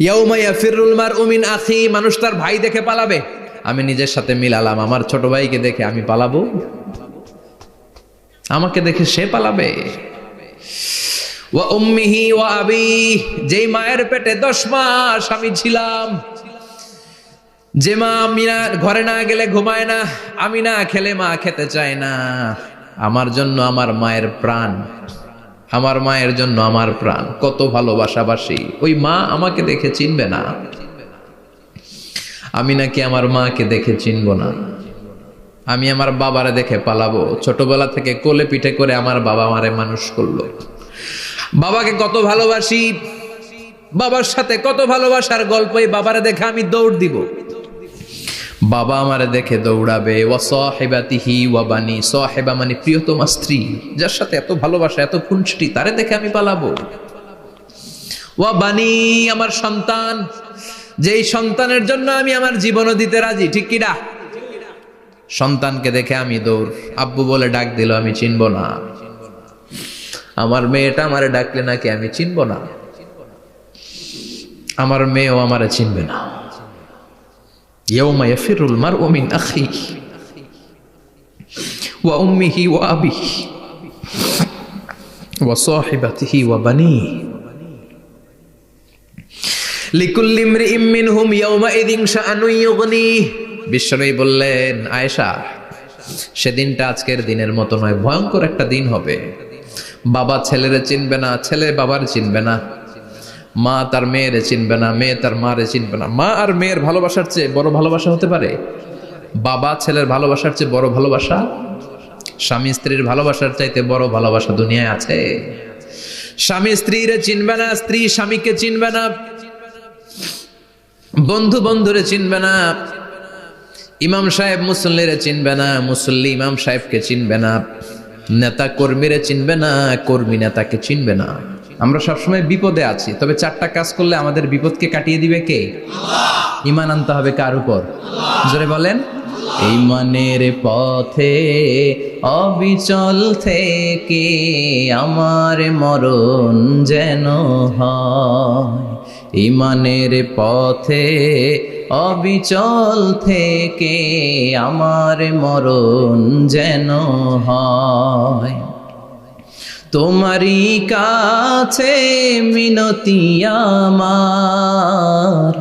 ইয়াউমা ইয়াফিরুল মারউ মিন আখি, মানুষ তার ভাই দেখে পালাবে। আমি নিজের সাথে মিলালাম, আমার ছোট ভাইকে দেখে আমি পালাবো? আমাকে দেখে সে পালাবে? ওয়া উম্মিহি ওয়া আবি, যেই মায়ের পেটে 10 মাস আমি ছিলাম, যে মা আমি না ঘরে না গেলে ঘুমায় না, আমি না খেলে মা খেতে চায় না, আমার জন্য আমার মায়ের প্রাণ, আমার মায়ের জন্য আমার প্রাণ, কত ভালোবাসাবাসী। ওই মা আমাকে দেখে চিনবে না, আমি নাকি আমার মাকে দেখে চিনব না। আমি আমার বাবারে দেখে পালাবো। ছোটবেলা থেকে কোলে পিঠে করে আমার বাবা আমারে মানুষ করলো, বাবাকে কত ভালোবাসি, বাবার সাথে কত ভালোবাসার গল্প, এই বাবারে দেখে আমি দৌড় দিব, বাবা আমারে দেখে দৌড়াবে। ওয়া সাহিবাতিহি ওয়া বানি, সাহিবা মানে প্রিয়তমা স্ত্রী, যার সাথে এত ভালোবাসা এত খুনসুটি, তারে দেখে আমি পালাবো। ওয়া বানি, আমার সন্তান, যেই সন্তানের জন্য আমি আমার জীবনও দিতে রাজি, ঠিক কি না? সন্তানকে দেখে আমি দৌড়, আব্বু বলে ডাক দিল আমি চিনব না, আমার মেয়েটা আমারে ডাকলে নাকি আমি চিনব না, আমার মেয়েও আমারে চিনবে না। ইয়াউমা ইয়াফিরুল মারউ মিন আখিহি ওয়া উম্মিহি ওয়া আবিহি ওয়া সাহিবাতিহি ওয়া বানিহি লিকুল্লি ইমরিইম মিনহুম ইয়াউমাইযিন শাআনুন ইউগনিহি। বিশ্বনবী বললেন, আয়েশা, সেদিনটা আজকের দিনের মতো নয়, ভয়ঙ্কর একটা দিন হবে। বাবা ছেলেরে চিনবে না, ছেলে বাবার চিনবে না, মা তার মেয়েরে চিনবে না, মেয়ে তার মারে চিনবে না। মা আর মেয়ের ভালোবাসার চেয়ে বড় ভালোবাসা হতে পারে? বাবা ছেলের ভালোবাসার চেয়ে বড় ভালোবাসা? স্বামী স্ত্রীর ভালোবাসার চাইতে বড় ভালোবাসা দুনিয়ায় আছে? স্বামী স্ত্রীরে চিনবে না, স্ত্রী স্বামীকে চিনবে না, বন্ধু বন্ধুরে চিনবে না, ইমাম সাহেব মুসল্লিরে চিনবে না, মুসল্লি ইমাম সাহেবকে চিনবে না, নেতা কর্মীরে চিনবে না, কর্মী নেতাকে চিনবে না। আমরা সবসময় বিপদে আছি, তবে 4টা কাজ করলে আমাদের বিপদকে কাটিয়ে দিবে কে? আল্লাহ। ঈমান আনতে হবে কার উপর? জোরে বলেন। ঈমানের পথে অবিচল থেকে আমার মরণ যেন হয়, ঈমানের পথে অবিচল থেকে আমার মরণ যেন হয়। তোমারই কাছে মিনতি আমার,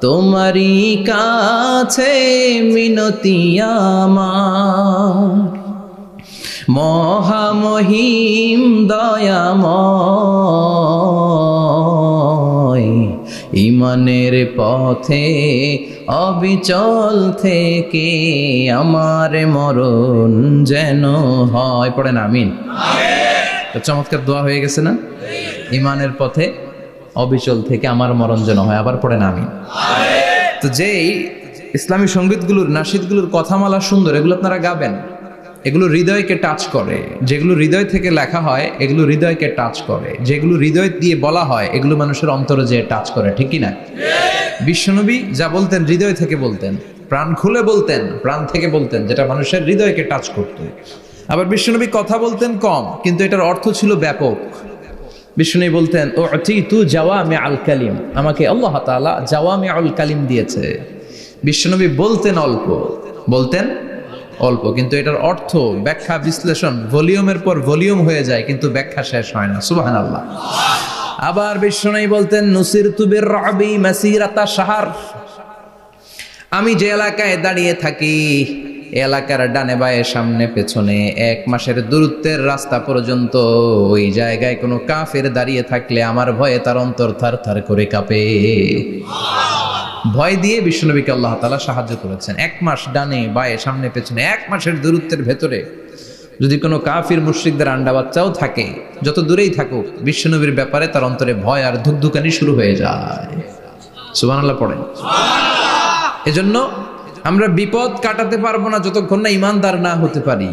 তোমারই কাছে মিনতি আমার, মহামহিম দয়াময়, ঈমানের পথে অবিচল থেকে আমার মরণ যেন হয়। পড়েন আমিন। চমৎকার দোয়া হয়ে গেছে না? ঈমানের পথে অবিচল থেকে আমার মরণ যেন হয়। আবার পড়েন আমিন। তো যেই ইসলামী সঙ্গীতগুলোর নাশিদগুলোর কথামালা সুন্দর, এগুলো আপনারা গাবেন, এগুলো হৃদয়কে টাচ করে। যেগুলো হৃদয় থেকে লেখা হয় এগুলো হৃদয়কে টাচ করে, যেগুলো হৃদয় দিয়ে বলা হয় এগুলো মানুষের অন্তরে যে টাচ করে, ঠিক কি না? বিশ্বনবী যা বলতেন হৃদয় থেকে বলতেন, প্রাণ খুলে বলতেন, প্রাণ থেকে বলতেন, যেটা মানুষের হৃদয়কে টাচ করত। আবার বিশ্বনবী কথা বলতেন কম, কিন্তু এটার অর্থ ছিল ব্যাপক। বিশ্বনবী বলতেন, ও তু জাওয়ামি আল কালিম, আমাকে আল্লাহ তাআলা জাওয়ামি আল কালিম দিয়েছে। বিশ্বনবী বলতেন অল্প, বলতেন অল্প, কিন্তু এটার অর্থ ব্যাখ্যা বিশ্লেষণ ভলিউমের পর ভলিউম হয়ে যায়, কিন্তু ব্যাখ্যা শেষ হয় না। সুবহানাল্লাহ। আবার বিশ্বনবী বলতেন, নুসিরতু বির-রা'বি মাসিরাতা শাহর, আমি যে এলাকায় দাঁড়িয়ে থাকি এলাকার ডানে বায়ে সামনে পেছনে 1 মাসের দূরত্বের রাস্তা পর্যন্ত ওই জায়গায় কোনো কাফের দাঁড়িয়ে থাকলে আমার ভয়ে তার অন্তর থার থার করে কাঁপে। ভয় দিয়ে বিশ্বনবীকে আল্লাহ তাআলা সাহায্য করেছেন। 1 মাস ডানে বায়ে সামনে পেছনে 1 মাসের দূরত্বের ভেতরে যদি কোনো কাফির মুশরিকদের আন্ডা বাচ্চাও থাকে, যত দূরেই থাকুক, বিশ্বনবীর ব্যাপারে তার অন্তরে ভয় আর ধুকধুকানি শুরু হয়ে যায়। সুবহানাল্লাহ পড়েন। এজন্য আমরা বিপদ কাটাতে পারবো না যতক্ষণ না ঈমানদার না হতে পারি।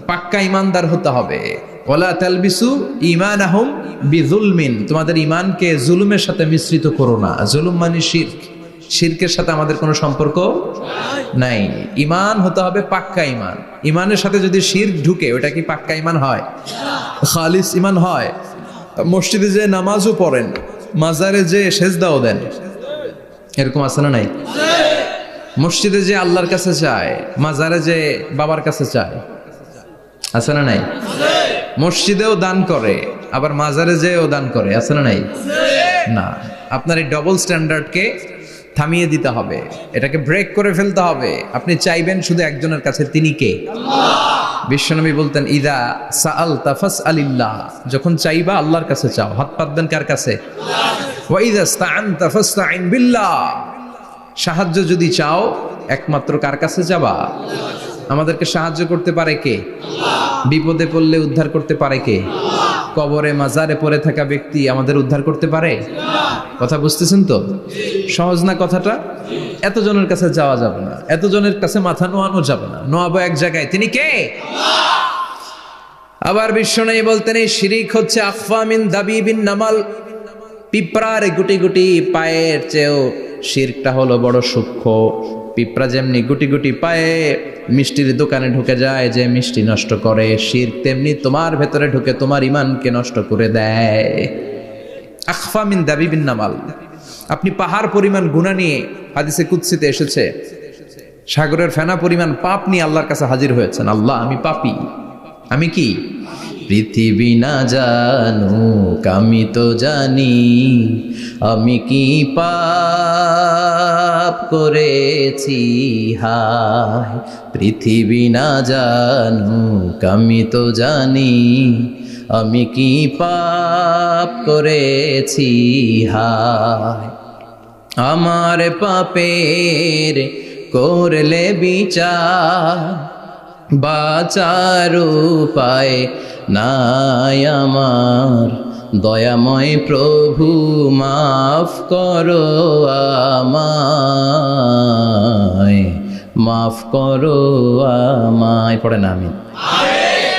পাক্কা ঈমানদার হতে হবে। ওয়ালা তালবিসু ঈমানাহুম বিযুলমিন, তোমাদের ঈমানকে জুলুমের সাথে মিশ্রিত করো না। জুলুম মানে শিরক, শিরকের সাথে আমাদের কোনো সম্পর্ক নাই। ঈমান হতে হবে পাক্কা ঈমান। ঈমানের সাথে যদি শিরক ঢুকে ওটা কি পাক্কা ঈমান হয়? খালিস ঈমান হয়? মসজিদে যে নামাজও পড়েন, মাজারে যে সেজদাও দেন, এরকম আছে না নাই? মসজিদে যে আল্লাহর কাছে চায়, মাজারে যে বাবার কাছে চায়, আছে না নাই? মসজিদেও দান করে, আবার মাজারে যেও দান করে, আছে না নাই? না, আপনার এই ডবল স্ট্যান্ডার্ডকে থামিয়ে দিতে হবে, এটাকে ব্রেক করে ফেলতে হবে। আপনি চাইবেন শুধু একজনের কাছে, তিনি কে? বিশ্বনবী বলতেন, ইদা সাআলতা ফাসআলিল্লাহ, যখন চাইবা আল্লাহর কাছে চাও। হাত পাতবেন কার কাছে? ওয়া ইদা ইসতাআনতা ফাসতাইন বিল্লাহ, সাহায্য যদি চাও একমাত্র কার কাছে যাবা? আমাদেরকে সাহায্য করতে পারে কে? বিপদে পড়লে উদ্ধার করতে পারে কে? কবরে মাজারে পড়ে থাকা ব্যক্তি আমাদের উদ্ধার করতে পারে? কথা বুঝতেছেন তো? সহজ না কথাটা? এতজনের কাছে যাওয়া যাবে না, এতজনের কাছে মাথা নোয়ানো যাবে না, নোয়াবো এক জায়গায়, তিনি কে? আবার বিশ্বনবী বলতেন, এই শিরিক হচ্ছে আখফা মিন দাবিবিন নামাল, পিঁপড়ার গুটি গুটি পায়ের চেয়েও শিরকটা হলো বড় সূক্ষ্ম। পিঁপড়া যেমনি গুটি গুটি পায়ে মিষ্টির দোকানে ঢুকে যায়, যে মিষ্টি নষ্ট করে, শিরক তেমনি তোমার ভেতরে ঢুকে তোমার ইমানকে নষ্ট করে দেয়। আখফা মিন দাবিবিন নামাল। আপনি পাহাড় পরিমাণ গুনাহ নিয়ে, হাদিসে কুদসিতে এসেছে, সাগরের ফেনা পরিমাণ পাপ নিয়ে আল্লাহর কাছে হাজির হয়েছেন। আল্লাহ, আমি পাপী, আমি কি? পৃথিবী না জানুক আমি তো জানি, আমি কি পাপ করেছি হায়। পৃথিবী না জানুক আমি তো জানি, আমি কি পাপ করেছি হায়। আমার পাপের করলে বিচার, বাঁচার উপায় নাই আমার। দয়াময় প্রভু মাফ করো আমায়, মাফ করো আমায়। পড়ে না আমি?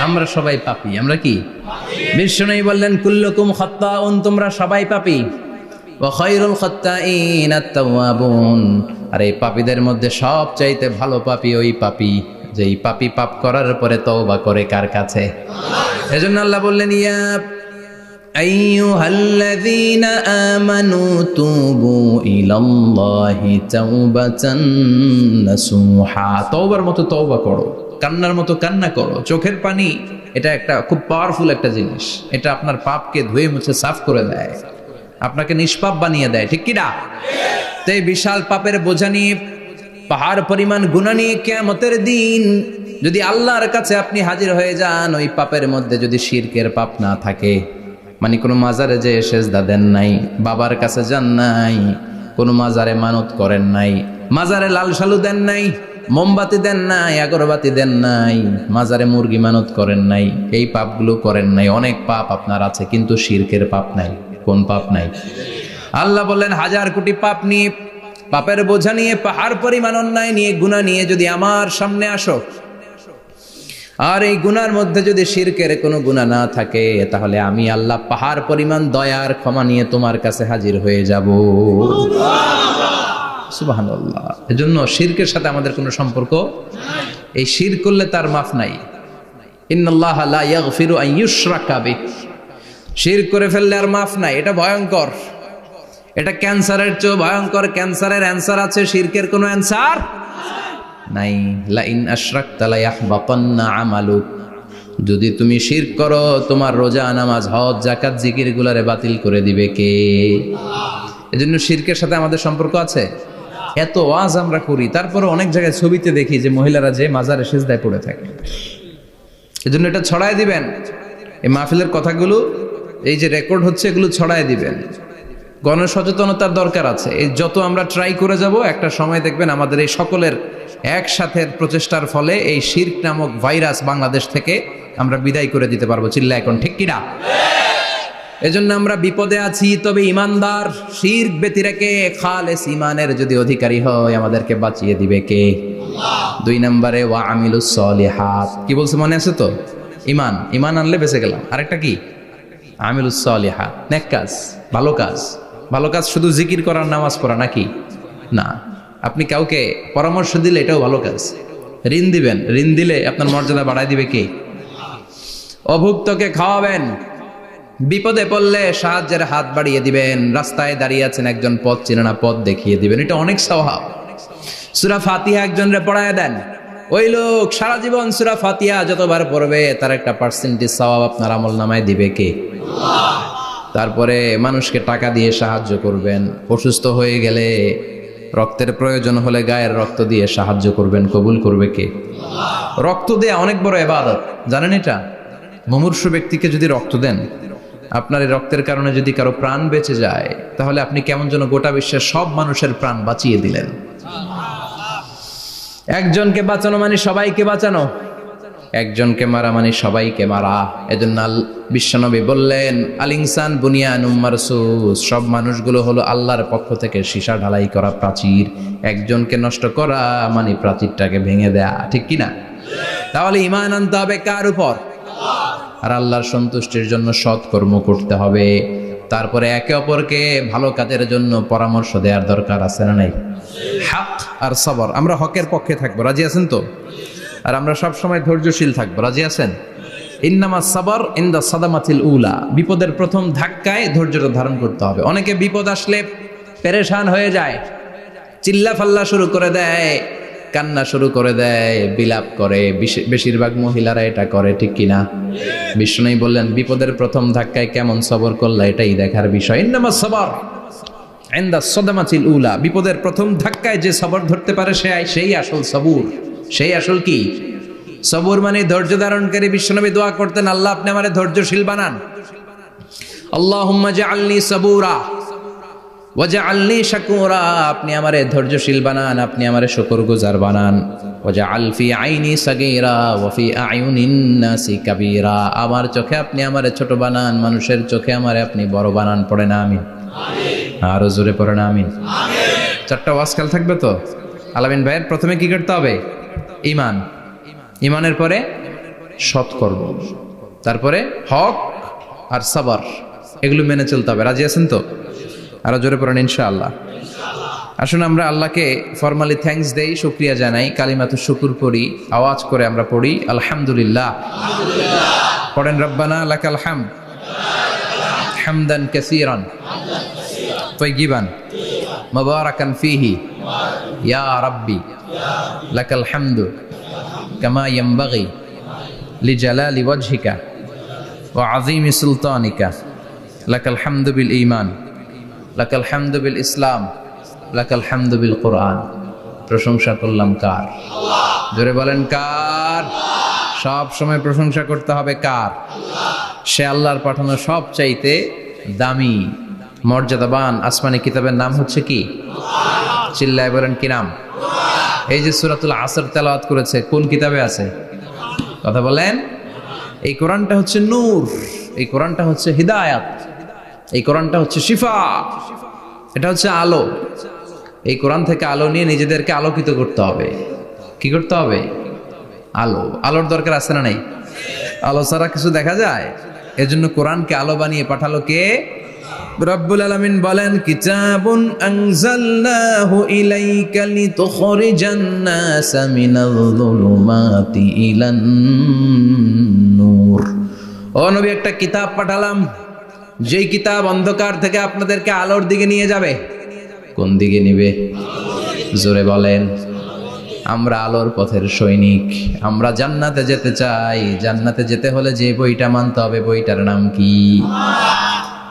আমরা সবাই পাপী। আমরা কি? বিশ্বনবী বললেন, কুল্লুকুম খাত্তাউন, তোমরা সবাই পাপী। ওয়া খায়রুল খাত্তাইন আত-তাওয়াবুন, আর এই পাপীদের মধ্যে সবচাইতে ভালো পাপী ওই পাপী যেই পাপী পাপ করার পরে তওবা করে কার কাছে? এজন্য আল্লাহ বললেন, ইয়া আইয়ুহাল্লাযীনা আমানু তুবু ইলাল্লাহি তাওবাতান নাসুহা, তওবার মতো তওবা করো, কান্নার মতো কান্না করো। চোখের পানি এটা একটা খুব পাওয়ারফুল একটা জিনিস, এটা আপনার পাপকে ধুয়ে মুছে সাফ করে দেয়, আপনাকে নিষ্পাপ বানিয়ে দেয়, ঠিক কি না? তো এই বিশাল পাপের বোঝা নিয়ে, পাহাড় পরিমাণ গুনাহ নিয়ে কিয়ামতের দিন যদি আল্লাহর কাছে আপনি হাজির হয়ে যান, ওই পাপের মধ্যে যদি শিরকের পাপ না থাকে, মানে কোনো মাজারে যে সেজদা দেন নাই, বাবার কাছে যান নাই, কোনো মাজারে মানত করেন নাই, মাজারে লাল শালু দেন নাই, মোমবাতি দেন নাই, আগরবাতি দেন নাই, মাজারে মুরগি মানত করেন নাই, এই পাপগুলো করেন নাই, অনেক পাপ আপনার আছে, কিন্তু শিরকের পাপ নাই। কোন পাপ নাই? আল্লাহ বললেন, হাজার কোটি পাপ নিয়ে, পাপের বোঝা নিয়ে, পাহাড় পরিমাণ অন্যায় নিয়ে, গুনাহ নিয়ে যদি আমার সামনে আসো, আর এই গুনার মধ্যে যদি শিরকের কোনো গুনাহ না থাকে, তাহলে আমি আল্লাহ পাহাড় পরিমাণ দয়ার ক্ষমা নিয়ে তোমার কাছে হাজির হয়ে যাব। সুবহানাল্লাহ। এজন্য শিরকের সাথে আমাদের কোনো সম্পর্ক এই শিরক করলে তার মাফ নাই। ইন্নাল্লাহা লা ইয়াগফিরু আন ইউশরাকা বিহি, শিরক করে ফেললে আর মাফ নাই। এটা ভয়ঙ্কর, এটা ক্যান্সারের চেয়ে ভয়ঙ্কর। ক্যান্সারের অ্যান্সার আছে, শিরকের কোনো অ্যান্সার নাই। লা ইন আশরাকতা লা ইয়াহবাতান্না আমালুক, যদি তুমি শিরক করো, তোমার রোজা, নামাজ, হজ, যাকাত, জিকির গুলারে বাতিল করে দিবে কে? এজন্য শিরকের সাথে আমাদের সম্পর্ক আছে। এত ওয়াজ আমরা করি, তারপরে অনেক জায়গায় ছবিতে দেখি যে মহিলারা যে মাজারে সিজদায় পড়ে থাকে। এজন্য এটা ছড়ায় দিবেন, এই মাহফিলের কথাগুলো এই যে রেকর্ড হচ্ছে, এগুলো ছড়ায় দিবেন। গণসচেতনতার দরকার আছে। এই যত আমরা ট্রাই করে যাব, একটা সময় দেখবেন আমাদের এই সকলের একসাথে প্রচেষ্টার ফলে এই শিরক নামক ভাইরাস বাংলাদেশ থেকে আমরা বিদায় করে দিতে পারবো। চিল্লা এখন, ঠিক কিনা? এজন্য আমরা বিপদে আছি, তবে ইমানদার, শিরক ব্যতি রেখে খালেস ইমানের যদি অধিকারী হয়, আমাদেরকে বাঁচিয়ে দিবে কে? দুই নম্বরে ওয়া আমিলুস সলিহাত। কি বলছে মনে আছে তো? ইমান, ইমান আনলে বেঁচে গেলাম। আরেকটা কি? আমিলুস সলিহাত, নেক কাজ, ভালো কাজ। ভালো কাজ শুধু জিকির করার, নামাজ পড়া নাকি? না। আপনি কাউকে পরামর্শ দিলে এটাও ভালো কাজ। ঋণ দিবেন, ঋণ দিলে আপনার মর্যাদা বাড়ায় দিবে কে? অভুক্তকে খাওয়াবেন, বিপদে পড়লে সাহায্যের হাত বাড়িয়ে দিবেন। রাস্তায় দাঁড়িয়ে আছেন, একজন পথ চেনে না, পথ দেখিয়ে দিবেন। এটা অনেক সওয়াব। সূরা ফাতিহা একজনরে পড়ায় দেন, ওই লোক সারা জীবন সূরা ফাতিহা যতবার পড়বে তার একটা পার্সেন্টেজ সওয়াব আপনার আমলনামায় দিবে কে? আল্লাহ। তারপরে মানুষকে টাকা দিয়ে সাহায্য করবেন, অসুস্থ হয়ে গেলে রক্তের প্রয়োজন হলে গায়ের রক্ত দিয়ে সাহায্য করবেন, কবুল করবে কে? আল্লাহ। রক্ত দেয়া অনেক বড় ইবাদত, জানেন এটা? মুমূর্ষু ব্যক্তিকে যদি রক্ত দেন, আপনার এই রক্তের কারণে যদি কারো প্রাণ বেঁচে যায়, তাহলে আপনি কেমন যেন গোটা বিশ্বের সব মানুষের প্রাণ বাঁচিয়ে দিলেন। একজনকে বাঁচানো মানে সবাইকে বাঁচানো, একজনকে মারা মানে সবাইকে মারা। এজন্য বিশ্বনবী বললেন, আল ইনসান বুনিয়ানুম মারসুস, সব মানুষগুলো হলো আল্লাহর পক্ষ থেকে সীসা ঢালাই করা প্রাচীর। একজনকে নষ্ট করা মানে প্রাচীরটাকে ভেঙে দেয়া, ঠিক কিনা? তাহলে ঈমান আনতে হবে কার উপর? আর আল্লাহর সন্তুষ্টির জন্য সৎ কর্ম করতে হবে। তারপরে একে অপরকে ভালো কাজের জন্য পরামর্শ দেওয়ার দরকার আছে না নাই? হক আর সবর, আমরা হকের পক্ষে থাকবো, রাজি আছেন তো? আর আমরা সব সময় ধৈর্যশীল থাকবো, রাজি আছেন? ইন্নামা সাবর ইনদা সাদামাতিল উলা, বিপদের প্রথম ধাক্কায় ধৈর্যটা ধারণ করতে হবে। অনেকে বিপদ আসলে পেরেশান হয়ে যায়, চিল্লা ফাল্লা শুরু করে দেয়, কান্না শুরু করে দেয়, বিলাপ করে। বেশিরভাগ মহিলারা এটা করে, ঠিক কিনা? বিষ্ণু বললেন, বিপদের প্রথম ধাক্কায় কেমন সবর করলা এটাই দেখার বিষয়। ইন্নামা সাবর ইনদা সাদামাতিল উলা, বিপদের প্রথম ধাক্কায় যে সবর ধরতে পারে সেই আসল সবুর, সেই আসল কি সবুর মানে ধৈর্য ধারণকারী। বিশ্বনবী দোয়া করতেন, আল্লাহ আপনি আমারে ধৈর্যশীল বানান। আল্লাহুম্মা জাআলনি সাবুরা ওয়াজআলনি শাকুরা, আপনি আমারে ধৈর্যশীল বানান, আপনি আমারে শুকরগুজার বানান। ওয়াজআল ফি আইনি সাগীরা ওয়া ফি আয়ুনিন নাসি কাবীরা, আমার চোখে আপনি আমারে ছোট বানান, মানুষের চোখে আমারে আপনি বড় বানান। পড়েন আমিন। আমিন। আরো জোরে পড়েন আমিন। আমিন। চারটা ওয়াজ কাল থাকবে তো? আলামিন ভাইয়ের প্রথমে কি করতে হবে? ঈমান। ঈমানের পরে সৎকর্ম, তারপরে হক আর সবর, এগুলো মেনে চলতে হবে। রাজি আছেন তো? আরো জোরে পড়েন ইনশাআল্লাহ। আসুন আমরা আল্লাহকে ফরমালি থ্যাঙ্কস দেই, শুকরিয়া জানাই, কালিমাতুশ শুকুর পড়ি, আওয়াজ করে আমরা পড়ি আলহামদুলিল্লাহ। পড়েন রব্বানা লাকাল হামদ হামদান কাসীরান তাইয়িবান মুবারাকান ফীহি ইয়া রাব্বি লাকাল হামদু কামা ইয়ানবাগি লিজালালি ওয়াজহিকা ওয়া আযীমি সুলতানিকা লাকাল হামদু বিল ঈমান লাকাল হামদু বিল ইসলাম লাকাল হামদু বিল কোরআন। প্রশংসা করলাম কার? আল্লাহ। জোরে বলেন কার? সব সময় প্রশংসা করতে হবে কার? আল্লাহ। সে আল্লাহর পাঠানো সব চাইতে দামি মর্যাদাবান আসমানি কিতাবের নাম হচ্ছে কি? কোরআন। চিল্লায় বলেন কি নাম? কোরআন। এই যে সূরাতুল আসর তেলাওয়াত করেছে, কোন কিতাবে আছে? কথা বলেন। এই কোরআনটা হচ্ছে নূর, এই কোরআনটা হচ্ছে হিদায়াত, এই কোরআনটা হচ্ছে শিফা, এটা হচ্ছে আলো। এই কোরআন থেকে আলো নিয়ে নিজেদেরকে আলোকিত করতে হবে। কি করতে হবে? আলো। আলোর দরকার আছে না নাই? আলো ছাড়া কিছু দেখা যায়? এজন্য কোরআনকে আলো বানিয়ে পাঠালো কে? রব্বুল আলামিন বলেন, কিতাবুন আনজালনাহু ইলাইকা লিতুখরিজান নাসা মিনাল যুলুমাতি ইলান নূর। ও নবী, একটা কিতাব পাঠালাম, যেই কিতাব অন্ধকার থেকে আপনাদেরকে আলোর দিকে নিয়ে যাবে। কোন দিকে নিবে? জোরে বলেন। আমরা আলোর পথের সৈনিক, আমরা জান্নাতে যেতে চাই। জান্নাতে যেতে হলে যে বইটা মানতে হবে, বইটার নাম কি?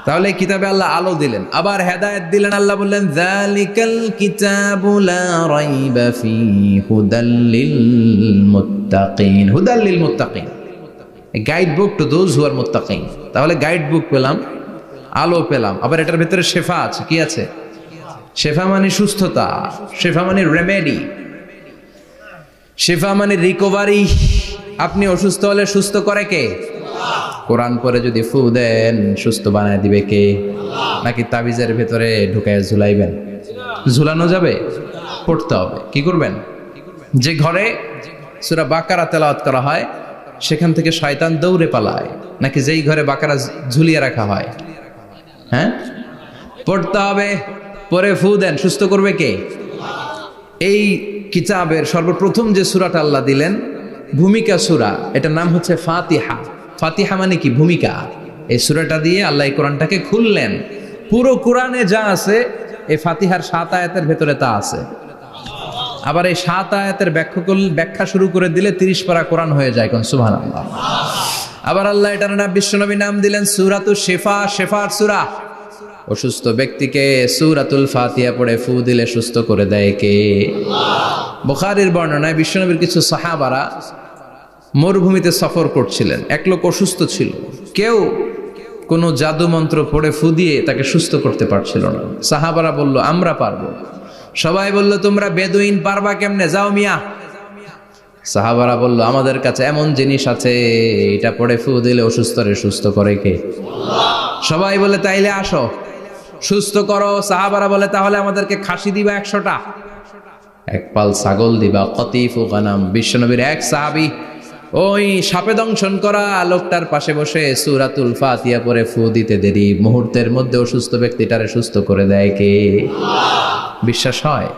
তাহলে কিতাবে আল্লাহ আলো দিলেন, আবার হেদায়েত দিলেন। আল্লাহ বললেন, যালিকাল কিতাবু লা রাইবা ফীহি হুদাল লিল মুত্তাকিন। হুদাল লিল মুত্তাকিন, guide book to those who are মুত্তাকিন। তাহলে গাইড বুক পেলাম, আলো পেলাম, আবার এটার ভিতরে শেফা আছে। কি আছে? শেফা মানে সুস্থতা, শেফা মানে রেমেডি, শেফা মানে রিকভারি। আপনি অসুস্থ হলে সুস্থ করে কে? কোরআন পরে যদি ফু দেন, সুস্থ বানায় দিবে কে? নাকি তাবিজের ভেতরে ঢুকায় ঝুলাইবেন? ঝুলানো যাবে? পড়তে হবে। কি করবেন? যে ঘরে সূরা বাকারা তেলাওয়াত করা হয় সেখান থেকে শয়তান দৌড়ে পালায়, নাকি যেই ঘরে বাকারা ঝুলিয়ে রাখা হয়? হ্যাঁ, পড়তে হবে। পরে ফু দেন, সুস্থ করবে কে? এই কিতাবের সর্বপ্রথম যে সূরাটা আল্লাহ দিলেন, ভূমিকা সূরা, এটার নাম হচ্ছে ফাতিহা। ফাতিহা মানে কি? ভূমিকা। এই সূরাটা দিয়ে আল্লাহ এই কোরআনটাকে খুললেন। পুরো কোরআনে যা আছে এই ফাতিহার 7 আয়াতের ভেতরে তা আছে। আবার এই 7 আয়াতের ব্যাখ্যা শুরু করে দিলে 30 পারা কোরআন হয়ে যায়। কোন সুবহানাল্লাহ। আবার আল্লাহ এটার নাম বিশ্বনবী নাম দিলেন সূরাতুশ শিফা, শিফার সূরা। অসুস্থ ব্যক্তিকে সূরাতুল ফাতিহা পড়ে ফু দিলে সুস্থ করে দেয় কে? বুখারীর বর্ণনায় বিশ্বনবীর কিছু সাহাবারা মরুভূমিতে সফর করছিলেন। এক লোক অসুস্থ ছিল, কেউ কোনো জাদু মন্ত্র পড়ে ফু দিয়ে তাকে সুস্থ করতে পারছিল না। সাহাবারা বলল আমরা পারবো। সবাই বলল তোমরা বেদুইন, পারবা কেমনে, যাও মিয়া। সাহাবারা বলল আমাদের কাছে এমন জিনিস আছে, এটা পড়ে ফু দিলে অসুস্থরে সুস্থ করে কে? সবাই বলে তাইলে আসো সুস্থ করো। সাহাবারা বলে তাহলে আমাদেরকে খাসি দিবা 100টা, এক পাল ছাগল দিবা, কতিফু গানাম। বিশ্বনবীর এক সাহাবী ওই সাপে দংশন করা লোকটার পাশে বসে সূরাতুল ফাতিহা পড়ে ফু দিতে দেরি মুহূর্তের মধ্যে অসুস্থ ব্যক্তিটারে সুস্থ করে দেয় কে? বিশ্বাস হয়?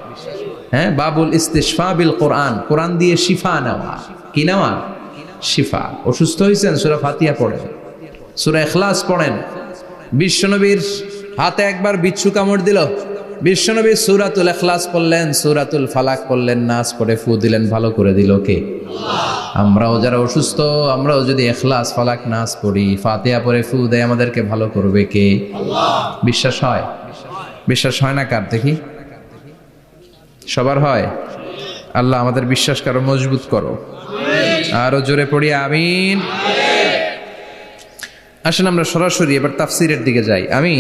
হ্যাঁ, বাবুল ইস্তিশফা বিল কোরআন, কোরআন দিয়ে শিফা নেওয়া। কি নেওয়া? শিফা। অসুস্থ হয়েছেন, সূরা ফাতিহা পড়েন, সূরা ইখলাস পড়েন। বিশ্বনবীর হাতে একবার বিচ্ছু কামড় দিল, বিশ্বনবী সূরাতুল ইখলাস পড়লেন, সূরাতুল ফালাক পড়লেন, নাস পড়ে ফু দিলেন, ভালো করে দিল কে? আমরাও যারা অসুস্থ, আমরাও যদি ইখলাস ফালাক নাস পড়ি, ফাতিহা পড়ে ফু দেয়, আমাদেরকে ভালো করবে কে? বিশ্বাস হয়? বিশ্বাস হয় না কার? দেখি সবার হয়? আল্লাহ আমাদের বিশ্বাস করো, মজবুত করো। আরো জোরে পড়ি আমিন। আসেন আমরা সরাসরি এবার তাফসিরের দিকে যাই। আমি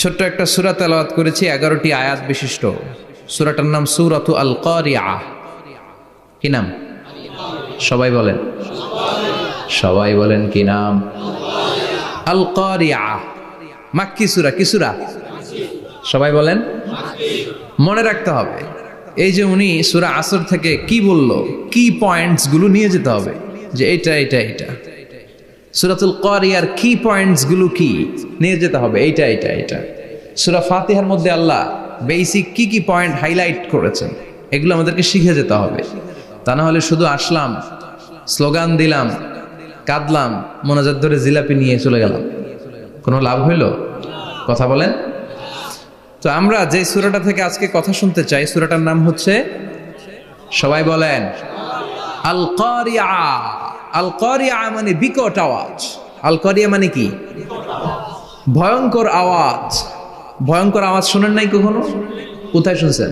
ছোট্ট একটা সূরা তেলাওয়াত করেছি, 11টি আয়াত বিশিষ্ট। সূরাটার নাম সূরাতু আল কারিয়া। কি নাম? সবাই বলেন, সবাই বলেন কি নাম? আল কারিয়া। মাক্কি সূরা। কি সূরা? সবাই বলেন। মনে রাখতে হবে এই যে উনি সূরা আসর থেকে কি বলল, কি পয়েন্টস গুলো নিয়ে যেতে হবে, যে এটা এটা এটা। সূরাতুল কারিয়ার কি পয়েন্টস গুলো কি নিয়ে যেতে হবে, এইটা এটা এটা। সূরা ফাতিহার মধ্যে আল্লাহ বেসিক কি কি পয়েন্ট হাইলাইট করেছেন, এগুলো আমাদেরকে শিখে যেতে হবে। তা না হলে শুধু আসলাম, স্লোগান দিলাম, কাঁদলাম, মোনাজাত ধরে জিলাপি নিয়ে চলে গেলাম, কোনো লাভ হইল? কথা বলেন। তো আমরা যে সূরাটা থেকে আজকে কথা শুনতে চাই, সূরাটার নাম হচ্ছে, সবাই বলেন, আল কারিয়া। আল কারিয়া মানে বিকট আওয়াজ। আল কারিয়া মানে কি? ভয়ঙ্কর আওয়াজ। ভয়ঙ্কর আওয়াজ শোনেন নাই কখনো? কোথায় শুনছেন?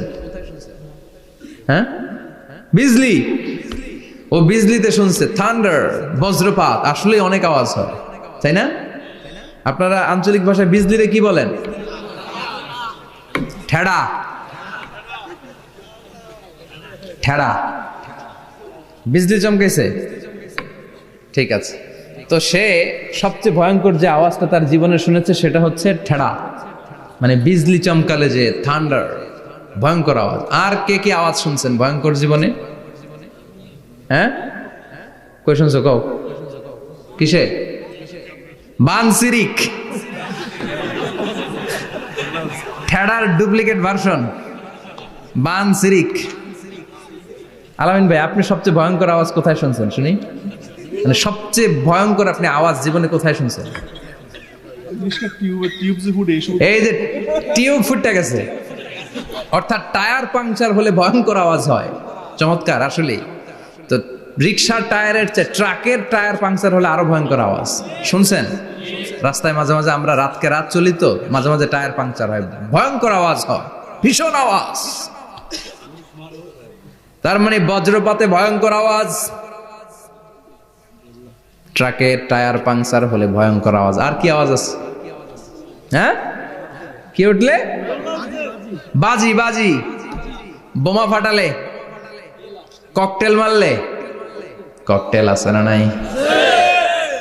হ্যাঁ, বিজলি। ও বিজলিতে শুনছে, থান্ডার, বজ্রপাত। আসলে অনেক আওয়াজ হয়, তাই না? আপনারা আঞ্চলিক ভাষায় বিজলিতে কি বলেন? ঠেড়া। ঠেড়া। বিজলি চমকেছে, ঠিক আছে। তো সে সবচেয়ে ভয়ঙ্কর যে আওয়াজটা তার জীবনে শুনেছে সেটা হচ্ছে ঠেড়া, মানে বিজলি চমকালে যে থান্ডার, ভয়ঙ্কর আওয়াজ। আর কে কি আওয়াজ শুনছেন ভয়ঙ্কর জীবনে? হ্যাঁ, কই শুনছো? কও কিসে? বানসিরিক, ঠেড়ার ডুপ্লিকেট ভার্সন বানসিরিক। আলামিন ভাই, আপনি সবচেয়ে ভয়ঙ্কর আওয়াজ কোথায় শুনছেন শুনি? মানে সবচেয়ে ভয়ঙ্কর আপনি আওয়াজ জীবনে কোথায় শুনছেন? এই যে টিউব ফুটে গেছে, অর্থাৎ টায়ার পাংচার হলে ভয়ঙ্কর আওয়াজ হয়। চমৎকার আসলে। তো রিক্সার টায়ারের চেয়ে ট্রাকের টায়ার পাংচার হলে আরো ভয়ঙ্কর আওয়াজ শুনছেন? রাস্তায় মাঝে মাঝে আমরা রাতকে রাত চলি, তো মাঝে মাঝে টায়ার পাংচার হয়, ভয়ঙ্কর আওয়াজ হয়, ভীষণ আওয়াজ। তার মানে বজ্রপাতে ভয়ঙ্কর আওয়াজ, ট্রাকের টায়ার পাংচার হলে ভয়ঙ্কর আওয়াজ। আর কি আওয়াজ আছে? হ্যাঁ, কি উঠলে? বাজি। বাজি, বোমা ফাটালে, ককটেল মারলে। ককটেল আছে না নাই?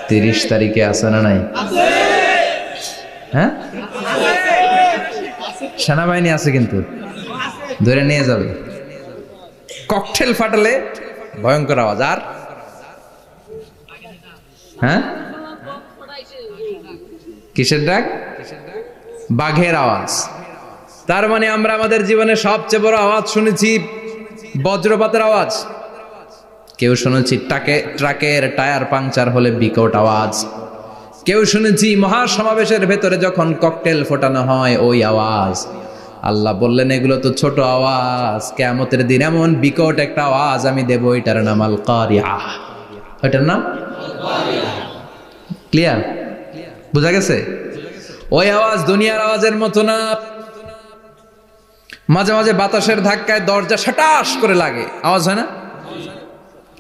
30 তারিখে আছে না নাই? হ্যাঁ, সেনাবাহিনী আছে কিন্তু ধরে নিয়ে যাবে। ককটেল ফাটালে ভয়ঙ্কর আওয়াজ। আর হ্যাঁ, কিসের ডাক? বাঘের আওয়াজ। তার মানে আমরা আমাদের জীবনে সবচেয়ে বড় আওয়াজ শুনেছি বজ্রপাতের আওয়াজ। কেউ শুনেছি ট্রাকের টায়ার পাংচার হলে বিকট আওয়াজ। কেউ শুনেছি মহাসমাবেশের ভেতরে যখন ককটেল ফোটানো হয় ওই আওয়াজ। আল্লাহ বললেন এগুলো তো ছোট আওয়াজ, কিয়ামতের দিন এমন বিকট একটা আওয়াজ আমি দেব, এটার নাম আল কারিআহ। এটার নাম ক্লিয়ার? বুঝা গেছে? ওই আওয়াজ দুনিয়ার আওয়াজের মতো না। মাঝে মাঝে বাতাসের ধাক্কায় দরজা সাটাস করে লাগে, আওয়াজ হয় না?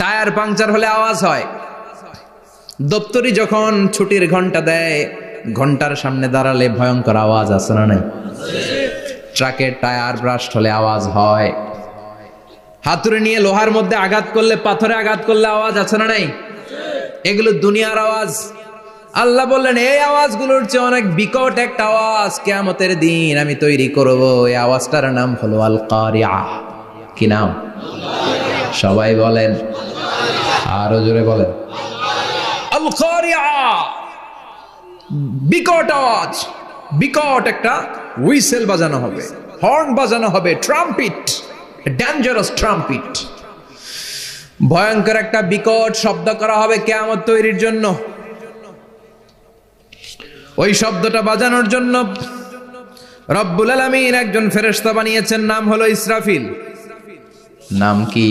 টায়ার পাংচার হলে আওয়াজ হয়। দপ্তরি যখন ছুটির ঘন্টা দেয়, ঘন্টার সামনে দাঁড়ালে ভয়ঙ্কর আওয়াজ আছে না নাই? ট্রাকের টায়ার ব্রাস্ট হলে আওয়াজ হয়। হাতুড়ি নিয়ে লোহার মধ্যে আঘাত করলে, পাথরে আঘাত করলে আওয়াজ আছে না নাই? এগুলো দুনিয়ার আওয়াজ। আল্লাহ বললেন এই আওয়াজগুলোর চেয়ে অনেক বিকট একটা আওয়াজ কিয়ামতের দিন আমি তৈরি করব। এই আওয়াজটার নাম হলো আল কারিআহ। কি নাম? সবাই বলেন, আরো জোরে বলেন, আল কারিআহ। বিকট আওয়াজ, বিকট একটা হুইসেল বাজানো হবে, হর্ন বাজানো হবে, ট্রাম্পিট, ডেঞ্জারাস ট্রাম্পিট। ভয়ঙ্কর একটা বিকট শব্দ করা হবে কিয়ামত তৈরির জন্য। ওই শব্দটা বাজানোর জন্য রব্বুল আলামিন একজন ফেরেশতা বানিয়েছেন, নাম হলো ইসরাফিল। নাম কি?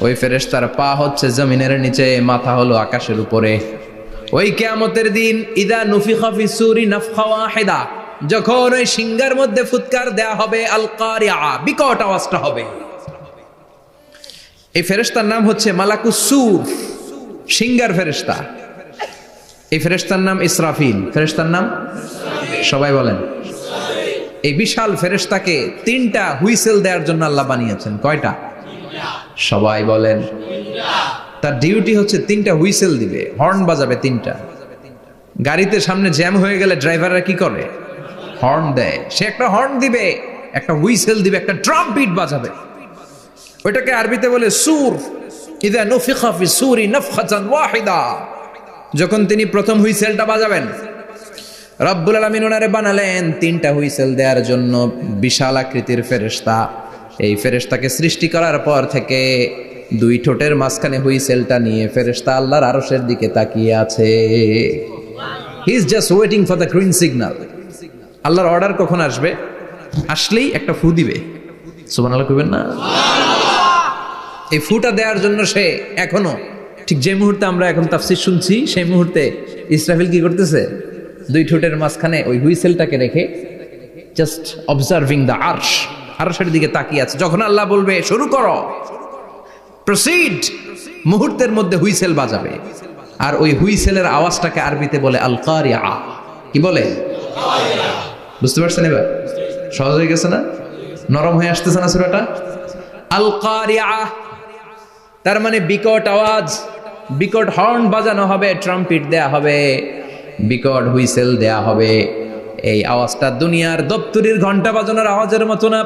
ওই ফেরেশতার পা হচ্ছে জমিনের নিচে, মাথা হলো আকাশের উপরে। ওই কিয়ামতের দিন ইদা নুফিখা ফিস সূরি নাফখা ওয়াহিদা, যখন ওই সিংহার মধ্যে ফুৎকার দেয়া হবে আল কারিআহ, বিকট আওয়াজটা হবে। এই ফেরেশতার নাম হচ্ছে মালাকুস সূর, সিংহার ফেরেশতা। এই ফেরেশতার নাম ইসরাফিল। ফেরেশতার নাম সবাই বলেন। এই বিশাল ফেরেশতাকে তিনটা হুইসেল দেওয়ার জন্য আল্লাহ বানিয়েছেন। কয়টা? সবাই বলেন। তার ডিউটি হচ্ছে তিনটা হুইসেল দিবে, হর্ন বাজাবে তিনটা। গাড়িতে সামনে জ্যাম হয়ে গেলে ড্রাইভাররা কি করে? হর্ন দেয়। সে একটা হর্ন দিবে, একটা হুইসেল দিবে, একটা ড্রাম বিট বাজাবে। ওইটাকে আরবিতে বলে সুর। ইদা নুফিখা ফিস সূরি নাফখাতান ওয়াহিদা, যখন তিনি প্রথম হুইসেলটা বাজাবেন, রব্বুল আলামিন ওনারে বানালেন তিনটা হুইসেল দেওয়ার জন্য বিশাল আকৃতির ফেরেশতা। এই ফেরেশতাকে সৃষ্টি করার পর থেকে দুই ঠোঁটের মাঝখানে হুইসেলটা নিয়ে ফেরেশতা আল্লাহর আরশের দিকে তাকিয়ে আছে। He is just waiting for the green signal. আল্লাহর অর্ডার কখন আসবে, আসলেই একটা ফু দিবে। সুবহানাল্লাহ কইবেন না? এই ফুটা দেওয়ার জন্য সে এখনো, ঠিক যে মুহূর্তে আমরা এখন তাফসীর শুনছি সেই মুহূর্তে ইসরাফিল কি করতেছে? দুই ঠোঁটের মাঝখানে ওই হুইসেলটাকে রেখে জাস্ট অবজার্ভিং দ্য আরশ, আরশের দিকে তাকিয়ে আছে। যখন আল্লাহ বলবে শুরু করো, প্রসিড, মুহূর্তের মধ্যে হুইসেল বাজাবে। আর ওই হুইসেলের আওয়াজটাকে আরবিতে বলে আল কারিআহ। কি বলে? বুঝতে পারছেন এবার? সহজ হয়ে গেছে না? নরম হয়ে আসতেছে না সূরাটা? আল কারিআহ তার মানে বিকট আওয়াজ, বিকট হর্ন বাজানো হবে, ট্রাম্পিট দেয়া হবে, বিকট হুইসেল দেয়া হবে। এই আওয়াজটা দুনিয়ার দপ্তরির ঘন্টা বাজানোর আওয়াজের মতো না।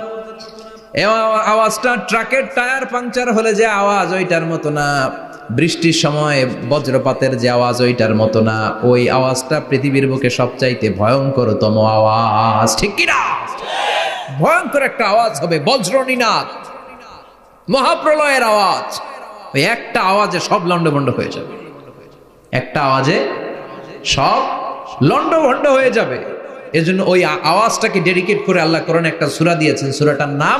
এই আওয়াজটা ট্রাকের টায়ার পাংচার হলে যে আওয়াজ ওইটার মতো না। বৃষ্টির সময় বজ্রপাতের যে আওয়াজ ওইটার মতো না। ওই আওয়াজটা পৃথিবীর বুকে সবচাইতে ভয়ঙ্করতম আওয়াজ। ঠিক কিনা? ভয়ঙ্কর একটা আওয়াজ হবে, বজ্রনিনাদ, মহাপ্রলয়ের আওয়াজ। ওই একটা আওয়াজে সব লন্ডভন্ড হয়ে যাবে। একটা আওয়াজে সব লন্ডভন্ড হয়ে যাবে। এজন্য ওই আওয়াজটাকে ডেডিকেট করে আল্লাহ কোরআনে একটা সূরা দিয়েছেন। সূরাটার নাম,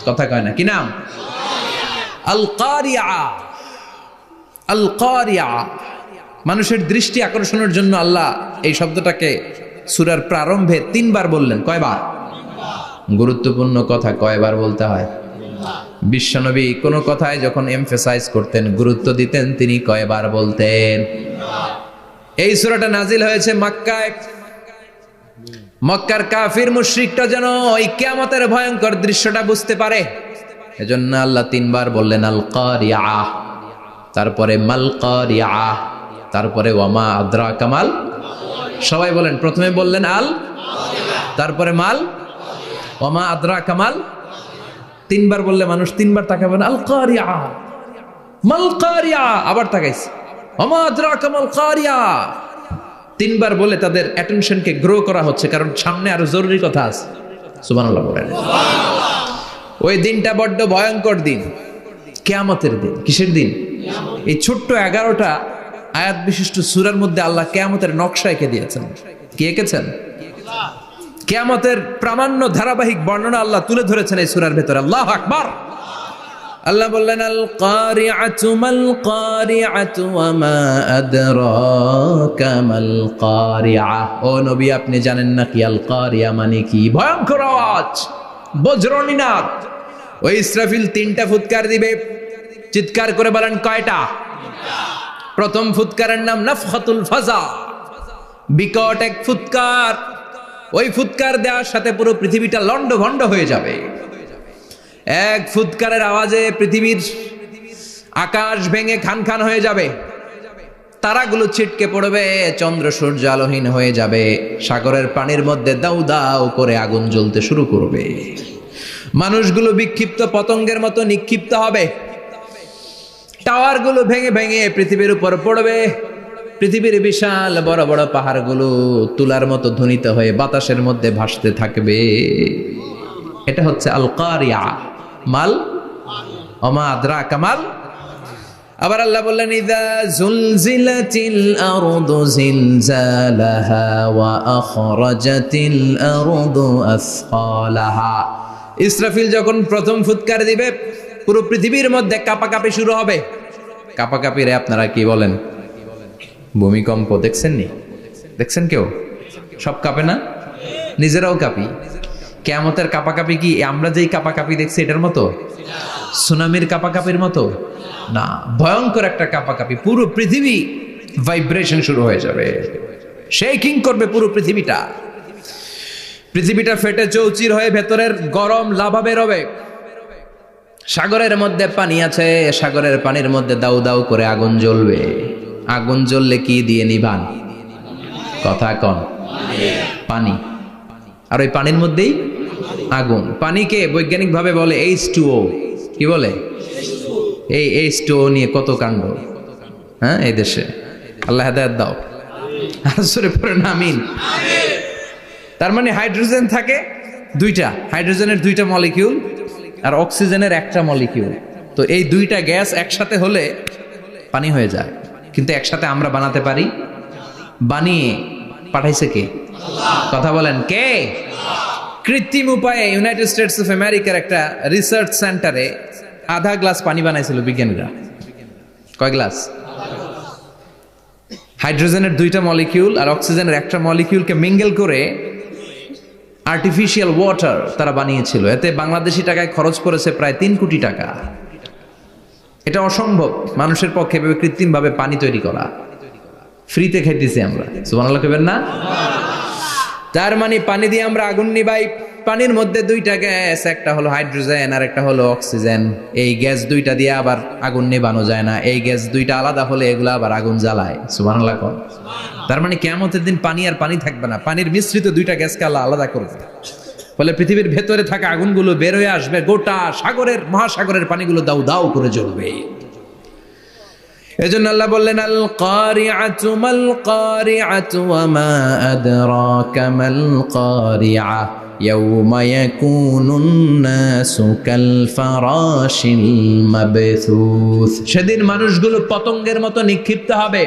কথা কয় না, কি নাম? আল কারিআহ। আল কারিআহ মানুষের দৃষ্টি আকর্ষণের জন্য আল্লাহ এই শব্দটাকে সূরার প্রারম্ভে 3 বার বললেন। কয়বার? গুরুত্বপূর্ণ কথা কয়বার বলতে হয়? বিশ্বনবী কোন কথায় যখন এমফেসাইজ করতেন, গুরুত্ব দিতেন, তিনি কয়বার বলতেন? এই সূরাটা নাজিল হয়েছে মক্কায়। মক্কার কাফির মুশরিকরা যেন ওই কিয়ামতের ভয়ঙ্কর দৃশ্যটা বুঝতে পারে, এজন্য আল্লাহ 3 বার বললেন আল কারিআহ, তারপরে মাল কারিআহ, তারপরে ওয়ামা আদরাকা মাল। সবাই বলেন, প্রথমে বললেন আল, তারপরে মাল, ওয়ামা আদরাকা মাল। 3 বার বললে মানুষ 3 বার তাকাবে না। আল কারিআহ, মাল কারিআহ, আবার তাকাইছে ওয়ামা আদরাকা মাল কারিআহ। 3 বার বলে তাদের অ্যাটেনশনকে গ্রো করা হচ্ছে, কারণ সামনে আরো জরুরি কথা আছে। সুবহানাল্লাহ বলেন। ওই দিনটা বড্ড ভয়ঙ্কর দিন, কিয়ামতের দিন। কিসের দিন? এই ছোট্ট 11টা আয়াত বিশিষ্ট সূরার মধ্যে আল্লাহ কিয়ামতের নকশা এঁকে দিয়েছেন। কি এঁকেছেন? কিয়ামতের প্রামাণ্য ধারাবাহিক বর্ণনা আল্লাহ তুলে ধরেছেন এই সূরার ভেতরে। আল্লাহু আকবার। আল্লাহ বললেন আল কারিআতু মাল কারিআতু ওয়া মা আদরাকা মাল কারিআ। ও নবী, আপনি জানেন না কি আল কারিআ মানে কি? ভয়ঙ্কর আওয়াজ, বজ্রনিনাদ। ওই ইসরাফিল 3টা ফুৎকার দিবে। চিৎকার করে বলেন কয়টা? প্রথম ফুৎকারের নাম নাফখাতুল ফাজা, বিকট এক ফুৎকার। ওই ফুৎকার দেওয়ার সাথে পুরো পৃথিবীটা লন্ডভন্ড হয়ে যাবে। এক ফুৎকারের আওয়াজে পৃথিবীর আকাশ ভেঙে খান খান হয়ে যাবে, তারাগুলো ছিটকে পড়বে, চন্দ্র সূর্য আলোহীন হয়ে যাবে, সাগরের পানির মধ্যে দাউ দাউ করে আগুন জ্বলতে শুরু করবে, মানুষগুলো বিক্ষিপ্ত পতঙ্গের মতো নিক্ষিপ্ত হবে, টাওয়ারগুলো ভেঙে ভেঙে পৃথিবীর উপর পড়বে, পৃথিবীর বিশাল বড় বড় পাহাড়গুলো তুলার মতো ধ্বনিত হয়ে বাতাসের মধ্যে ভাসতে থাকবে। এটা হচ্ছে আল কারিয়া। মাল ওমা আদরাকা মাল। আবার আল্লাহ বললেন ইযা যুলজিলাতিল আরদু জিলজালাহা ওয়া আখরাজাতিল আরদু আসফালাহা। ইসরাফিল যখন প্রথম ফুৎকার দিবে, পুরো পৃথিবীর মধ্যে কাঁপাকাঁপি শুরু হবে। কাঁপাকাঁপি রে আপনারা কি বলেন? ভূমিকম্প দেখছেন নি? দেখছেন কেউ? সব কাঁপে না? নিজেরাও কাঁপি। কিয়ামতের কাঁপাকাঁপি কি আমরা যেই কাঁপাকাঁপি দেখছি এটার মতো? সুনামির কাঁপাকাঁপির মতো না, ভয়ঙ্কর একটা কাঁপাকাঁপি। পুরো পৃথিবী ভাইব্রেশন শুরু হয়ে যাবে, শেকিং করবে পুরো পৃথিবীটা। পৃথিবীটা ফেটে চৌচির হয়ে ভেতরের গরম লাভা বের হবে। সাগরের মধ্যে পানি আছে, সাগরের পানির মধ্যে দাউ দাউ করে আগুন জ্বলবে। আগুন জ্বললে কি দিয়ে নিভান? কথা কন। পানি। আর ওই পানির মধ্যেই আগুন। পানিকে বৈজ্ঞানিক ভাবে বলে H2O। কি বলে? এই H2O নিয়ে কত কাণ্ড, হ্যাঁ, এই দেশে। আল্লাহ হেদায়েত দাও। আসরে পড়ে না আমিন। তার মানে হাইড্রোজেন থাকে দুইটা, হাইড্রোজেনের 2টা মলিকিউল আর অক্সিজেনের 1টা মলিকিউল। তো এই 2টা গ্যাস একসাথে হলে পানি হয়ে যায়। কিন্তু একসাথে আমরা বানাতে পারি? বানিয়ে পাঠাইছে কে? কথা বলেন কে? কৃত্রিম উপায়ে ইউনাইটেড স্টেটস অফ আমেরিকার একটা রিসার্চ সেন্টারে আধা গ্লাস পানি বানাইছিল বিজ্ঞানীরা। কয় গ্লাস? হাইড্রোজেনের 2টা মলিকিউল আর অক্সিজেনের 1টা মলিকিউলকে মিঙ্গেল করে আর্টিফিশিয়াল ওয়াটার তারা বানিয়েছিল। এতে বাংলাদেশি টাকায় খরচ করেছে প্রায় 3 কোটি টাকা। এটা অসম্ভব মানুষের পক্ষে কৃত্রিম ভাবে পানি তৈরি করা। ফ্রিতে খাইতেছি আমরা, সুবহানাল্লাহ কইবেন না? তার মানে পানি দিয়ে আমরা আগুন নিভাই। পানির মধ্যে 2টা গ্যাস, একটা হলো হাইড্রোজেন আর একটা হলো অক্সিজেন। এই গ্যাস 2টা দিয়ে আবার আগুন নেভানো যায় না। এই গ্যাস 2টা আলাদা হলে এগুলো আবার আগুন জ্বালায়। সুবহানাল্লাহ কোন। তার মানে কিয়ামতের দিন পানি আর পানি থাকবে না, পানির মিশ্রিত 2টা গ্যাসকে আল্লাহ আলাদা করবে। ফলে পৃথিবীর ভেতরে থাকা আগুনগুলো বের হয়ে আসবে, গোটা সাগরের মহাসাগরের পানিগুলো দাউ দাউ করে জ্বলবে। এজন্য আল্লাহ বললেন আল কারিআতু মাল কারিআতু ওয়া মা আদরাকা মাল কারিআ ইয়াউমা ইয়াকুনুন নাসু কাল ফারাশিল মাবথুস। সেদিন মানুষগুলো পতঙ্গের মতো নিক্ষিপ্ত হবে।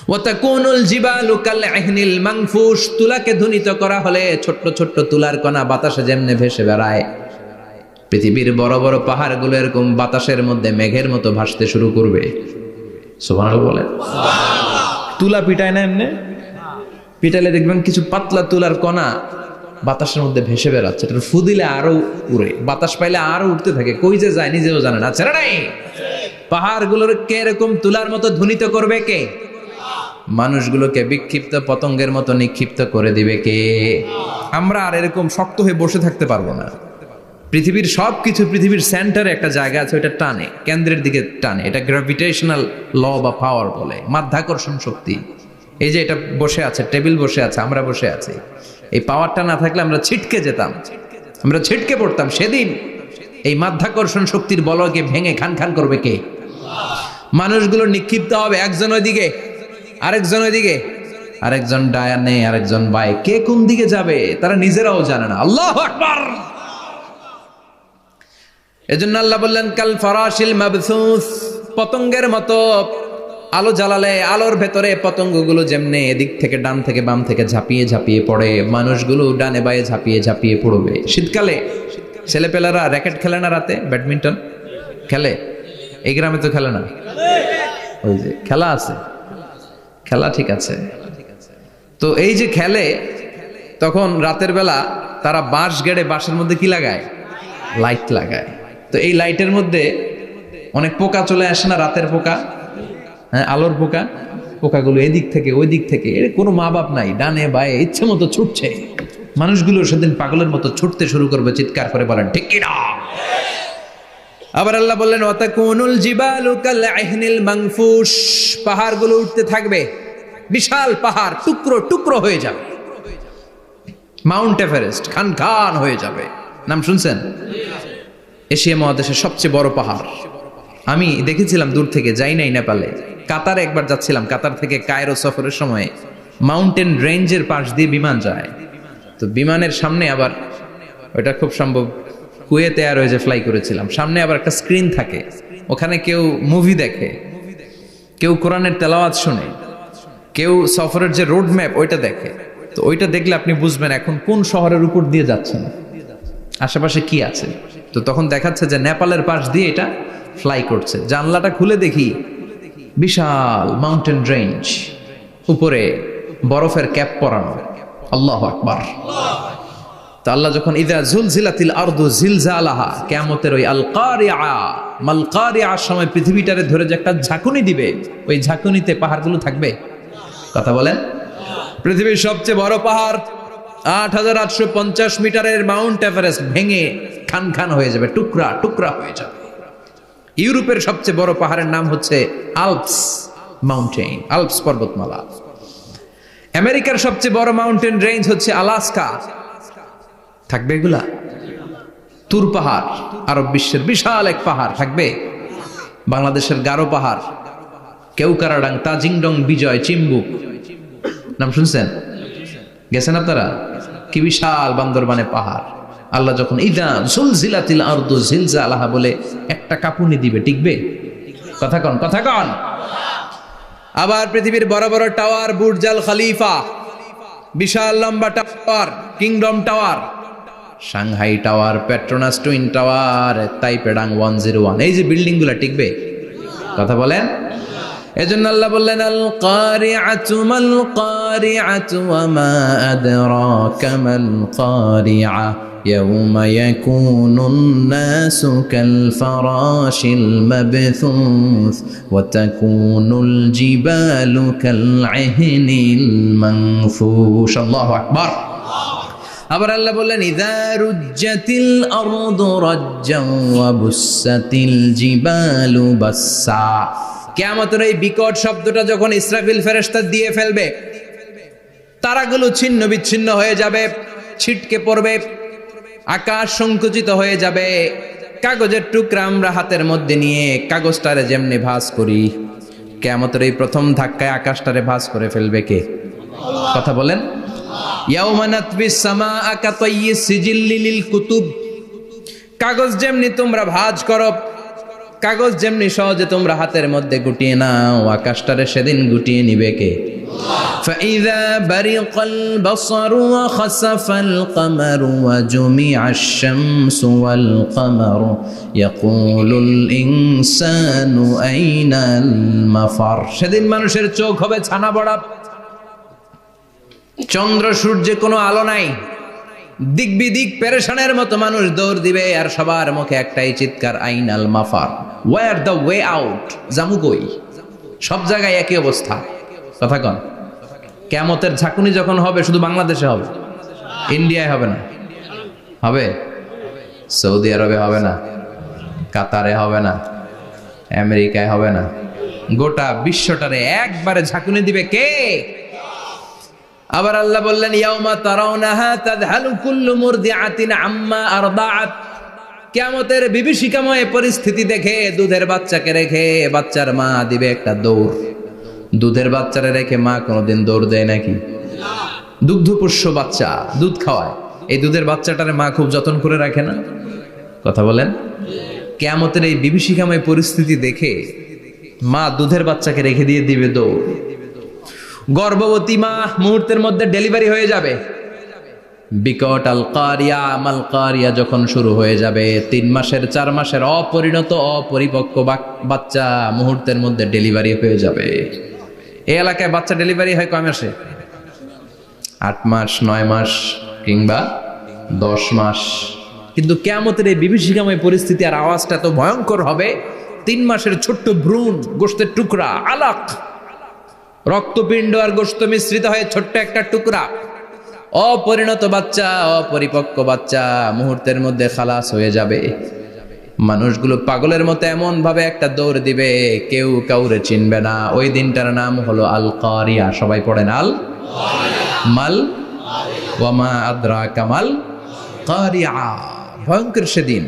ওয়া তাকুনুল জিবালু কাল ইহনিল মানফুশ। তুলাকে ধ্বনিত করা হলে ছোট্ট ছোট্ট তুলার কণা বাতাসে যেমনে ভেসে বেড়ায়, পৃথিবীর বড় বড় পাহাড়গুলো এরকম বাতাসের মধ্যে মেঘের মতো ভাসতে শুরু করবে। সুবহানাল্লাহ বলেন। তুলা পিটায় না এমনি? পিটালে দেখবেন কিছু পাতলা তুলার কণা বাতাসের মধ্যে ভেসে বেড়াচ্ছে। এটা ফু দিলে আরো উড়ে, বাতাস পাইলে আরো উঠতে থাকে, কই যে যায় নিজেও জানে না। ছেড়ে নাই। পাহাড়গুলোর কে এরকম তুলার মতো ধ্বনিত করবে কে? মানুষগুলোকে বিক্ষিপ্ত পতঙ্গের মতো নিক্ষিপ্ত করে দিবে কে? আমরা আর এরকম শক্ত হয়ে বসে থাকতে পারবো না। পৃথিবীর সবকিছু, পৃথিবীর সেন্টারে একটা জায়গা আছে, ওটা টানে, কেন্দ্রের দিকে টানে। এটা গ্র্যাভিটেশনাল ল বা পাওয়ার বলে, মাধ্যাকর্ষণ শক্তি। এই যে এটা বসে আছে, টেবিল বসে আছে, আমরা বসে আছি, এই পাওয়ারটা না থাকলে আমরা ছিটকে যেতাম, আমরা ছিটকে পড়তাম। সেদিন এই মাধ্যাকর্ষণ শক্তির বলকে ভেঙে খান খান করবে কে? মানুষগুলো নিক্ষিপ্ত হবে, একজন ওইদিকে, আরেকজন ওইদিকে, আরেকজন ডায়ানে, আরেকজন বাই। কে কোন দিকে যাবে তারা নিজেরাও জানে না। আল্লাহু আকবার। এজন্য আল্লাহ বললেন কাল ফারাশিল মাবসুস, পতঙ্গের মতো আলো জ্বালালে আলোর ভেতরে পতঙ্গগুলো যেমনে এদিক থেকে ডান থেকে বাম থেকে ঝাঁপিয়ে ঝাঁপিয়ে পড়ে, মানুষগুলো ডানে বায়ে ঝাঁপিয়ে ঝাঁপিয়ে পড়বে। শীতকালে ছেলেপেলারা র্যাকেট খেলে না, রাতে ব্যাডমিন্টন খেলে, এই গ্রামে তো খেলে না, ওই যে খেলা আছে, খেলা ঠিক আছে। তো এই যে খেলে, তখন রাতের বেলা তারা বাঁশ গেড়ে, বাঁশের মধ্যে কি লাগায়? লাইট লাগায়। তো এই লাইটের মধ্যে অনেক পোকা চলে আসে না, রাতের পোকা, হ্যাঁ আলোর পোকা, পোকাগুলো এদিক থেকে ওই দিক থেকে, এর কোনো মা বাপ নাই, ডানে বায়ে ইচ্ছে মতো ছুটছে। মানুষগুলো সেদিন পাগলের মতো ছুটতে শুরু করবে, চিৎকার করে বলেন ঠিক কি না? আবার আল্লাহ বললেন ওয়াতাকুনুল জিবালু কাল আহিনিল মানফুশ, পাহাড়গুলো উঠতে থাকবে, বিশাল পাহাড় টুকরো টুকরো হয়ে যাবে। মাউন্ট এভারেস্ট খান খান হয়ে যাবে, নাম শুনছেন? এশিয়া মহাদেশের সবচেয়ে বড় পাহাড়। আমি দেখেছিলাম দূর থেকে, যাই নাই নেপালে, কাতারে একবার যাচ্ছিলাম, কাতার থেকে কায়রো সফরের সময় মাউন্টেন রেঞ্জের পাশ দিয়ে বিমান যায়। তো বিমানের সামনে আবার, ওটা খুব সম্ভব কুয়েতে এয়ারওয়েজে ফ্লাই করেছিলাম, সামনে আবার একটা স্ক্রিন থাকে, ওখানে কেউ মুভি দেখে, কেউ কোরআনের তেলাওয়াত শুনে, কেউ সফরের যে রোড ম্যাপ ওইটা দেখে। তো ওইটা দেখলে আপনি বুঝবেন এখন কোন শহরের উপর দিয়ে যাচ্ছেন, আশেপাশে কি আছে। তো তখন দেখাচ্ছে যে নেপালের পাশ দিয়ে এটা ফ্লাই করছে। জানলাটা খুলে দেখি বিশাল মাউন্টেন রেঞ্জ, উপরে বরফের ক্যাপ পরানো। আল্লাহু আকবার। তো আল্লাহ যখন ইযা জুলজিলাতিল আরদু জিলজালাহা, কিয়ামতের ওই আল কারিআ মাল কারিআর সময় পৃথিবীটারে ধরে যে একটা ঝাঁকুনি দিবে, ওই ঝাঁকুনিতে পাহাড়গুলো থাকবে। কথা বলেন? পৃথিবীর সবচেয়ে বড় পাহাড় ৮৮৫০ মিটারের মাউন্ট এভারেস্ট ভেঙে খান খান হয়ে যাবে, টুকরা টুকরা হয়ে যাবে। ইউরোপের সবচেয়ে বড় পাহাড়ের নাম হচ্ছে আল্পস মাউন্টেন, আল্পস পর্বতমালা। আমেরিকার সবচেয়ে বড় মাউন্টেন রেঞ্জ হচ্ছে আলাস্কা, থাকবে এগুলা? তুর পাহাড় আরব বিশ্বের বিশাল এক পাহাড় থাকবে। বাংলাদেশের গারো পাহাড়, কেউকারাডাং, তাজিংডং, বিজয়, চিম্বুক, নাম শুনছেন? গেছেন আপনারা? কি বিশাল বান্দরবানে পাহাড়। আল্লাহ যখন ইদা জুলজিলাতিল আরদু জিলজালাহা বলে একটা কাঁপুনি দিবে, টিকবে? কথা কন, কথা কন। আবার পৃথিবীর বড় বড় টাওয়ার, বুর্জ আল খলিফা, বিশাল লম্বা tower, Kingdom tower, Shanghai tower, Petronas twin tower, তাইপেডাং 101, এই যে বিল্ডিং গুলা টিকবে? কথা বলেন। এজন্য আল্লাহ বললেন আল কারিআতু মাল কারিআতু ওয়া মা আদরাকা মাল কারিআ ইয়াউমা ইয়াকুনুন নাসু কাল ফারাশিল মাবথুস ওয়া তাকুনুল জিবালু কাল আহিনিল মানফুশ। আল্লাহু আকবার। আবার আল্লাহ বললেন ইযা রুজ্জাতিল আরদু রাজ্জান ওয়া বুসাতিল জিবালু বাসসা। কিয়ামতের এই বিকট শব্দটা যখন ইসরাফিল ফেরেশতা দিয়ে ফেলবে, তারাগুলো ছিন্ন বিচ্ছিন্ন হয়ে যাবে, ছিটকে পড়বে, আকাশ সংকুচিত হয়ে যাবে। কাগজের টুকরা আমরা হাতের মধ্যে নিয়ে কাগজটারে যেমনি ভাঁজ করি, কিয়ামতের এই প্রথম ধাক্কায় আকাশটারে ভাঁজ করে ফেলবে কে? কথা বলেন। ইয়াউমা নাতবিস সামাআ কাতাইয়িস সিজিল্লি লিল কুতুব। কাগজ যেমনি তোমরা ভাঁজ করো, কাগজ যেমনি সহজে তোমরা হাতের মধ্যে গুটিয়ে নাও, আকাশটারে সেদিন গুটিয়ে নিবে কে? ফাইযা বারিকাল বাসারু ওয়া খাসাফাল কামারু ওয়া জুমিআশ শামসু ওয়াল কামারু ইয়াকুলুল ইনসানু আইনাল মাফার। সেদিন মানুষের চোখ হবে ছানা বড়া, চন্দ্র সূর্যে কোনো আলো নাই, দিক বিদিক পেরেশানের মতো মানুষ দৌড় দিবে, আর সবার মুখে একটাই চিৎকার, আইনাল মাফার, ওয়্যার দ্য ওয়ে আউট, জামু কই? সব জায়গায় একই অবস্থা। কথা কন। কিয়ামতের ঝাঁকুনি যখন হবে শুধু বাংলাদেশে হবে, ইন্ডিয়ায় হবে না, হবে সৌদি আরবে হবে না, কাতারে হবে না, আমেরিকায় হবে না, গোটা বিশ্বটারে একবারে ঝাঁকুনি দিবে কে? আবার আল্লাহ বললেন ইয়াউমা তারাউনাহা তাযহালু কুল্লু মুরদিআতিন আম্মা আরদাআত। কিয়ামতের বিভীষিকাময় পরিস্থিতি দেখে দুধের বাচ্চাকে রেখে বাচ্চার মা দিবে একটা দৌড়। দুধের বাচ্চারে রেখে মা কোনোদিন দৌড় দেয় নাকি? দুগ্ধপোষ্য বাচ্চা, দুধ খাওয়ায়, এই দুধের বাচ্চাটারে মা খুব যত্ন করে রাখে না? কথা বলেন। কিয়ামতের এই বিভীষিকাময় পরিস্থিতি দেখে মা দুধের বাচ্চাকে রেখে দিয়ে দিবে দৌড়। গর্ভবতী মা মুহূর্তের মধ্যে ডেলিভারি হয়ে যাবে। বিকট আল কারিয়া মাল কারিয়া যখন শুরু হয়ে যাবে, 3 মাসের 4 মাসের অপরিণত অপরিপক্ক বাচ্চা মুহূর্তের মধ্যে ডেলিভারি হয়ে যাবে। এই এলাকায় বাচ্চা ডেলিভারি হয় কয় মাসে? 8 মাস, 9 মাস কিংবা 10 মাস। কিন্তু কিয়ামতের এই বিভীষিকাময় পরিস্থিতি আর আওয়াজটা তো ভয়ঙ্কর হবে। 3 মাসের ছোট্ট ভ্রূণ, গোশতের টুকরা, আলাক, রক্তপিণ্ড আর গোশত মিশ্রিত হয়ে ছোট্ট একটা টুকরা, অপরিণত বাচ্চা, অপরিপক্ক বাচ্চা মুহূর্তের মধ্যে খালাস হয়ে যাবে। মানুষগুলো পাগলের মতো এমন ভাবে একটা দৌড় দিবে, কেউ কাউরে চিনবে না। ওই দিনটার নাম হলো আল কারিয়া। সবাই পড়েন আল মাল ওয়ামা আদরাকা মাল কারিয়া। ভয়ঙ্কর সেদিন,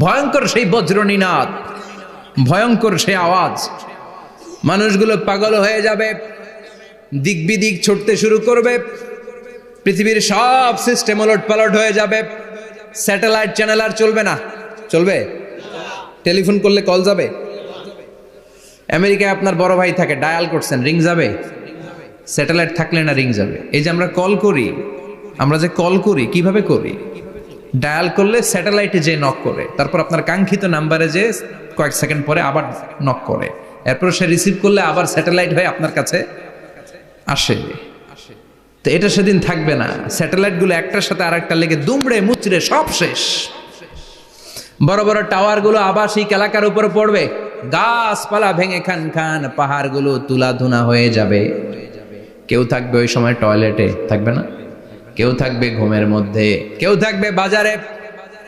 ভয়ঙ্কর সেই বজ্রনিনাদ, ভয়ঙ্কর সেই আওয়াজ। মানুষগুলো পাগল হয়ে যাবে, দিক বিদিক ছুটতে শুরু করবে। পৃথিবীর সব সিস্টেম ওলট পালট হয়ে যাবে। স্যাটেলাইট চ্যানেল আর চলবে না। চলবে? টেলিফোন করলে কল যাবে? আমেরিকায় আপনার বড় ভাই থাকে, ডায়াল করছেন, রিং যাবে? স্যাটেলাইট থাকলে না রিং যাবে? এই যে আমরা কল করি, আমরা যে কল করি কিভাবে করি? ডায়াল করলে স্যাটেলাইটে যে নক করে, তারপর আপনার কাঙ্ক্ষিত নাম্বারে যে কয়েক সেকেন্ড পরে আবার নক করে, এরপর সে রিসিভ করলে আবার স্যাটেলাইট হয়ে আপনার কাছে আসে। তো এটা সেদিন থাকবে না। স্যাটেলাইটগুলো একটার সাথে আরেকটা লেগে দুমড়ে মুচড়ে সব শেষ। বড় বড় টাওয়ারগুলো আবাসিক এলাকার উপর পড়বে, গাছপালা ভেঙে খান খান, পাহাড়গুলো তুলাধুনা হয়ে যাবে। কেউ থাকবে ওই সময় টয়লেটে, থাকবে না? কেউ থাকবে ঘুমের মধ্যে, কেউ থাকবে বাজারে,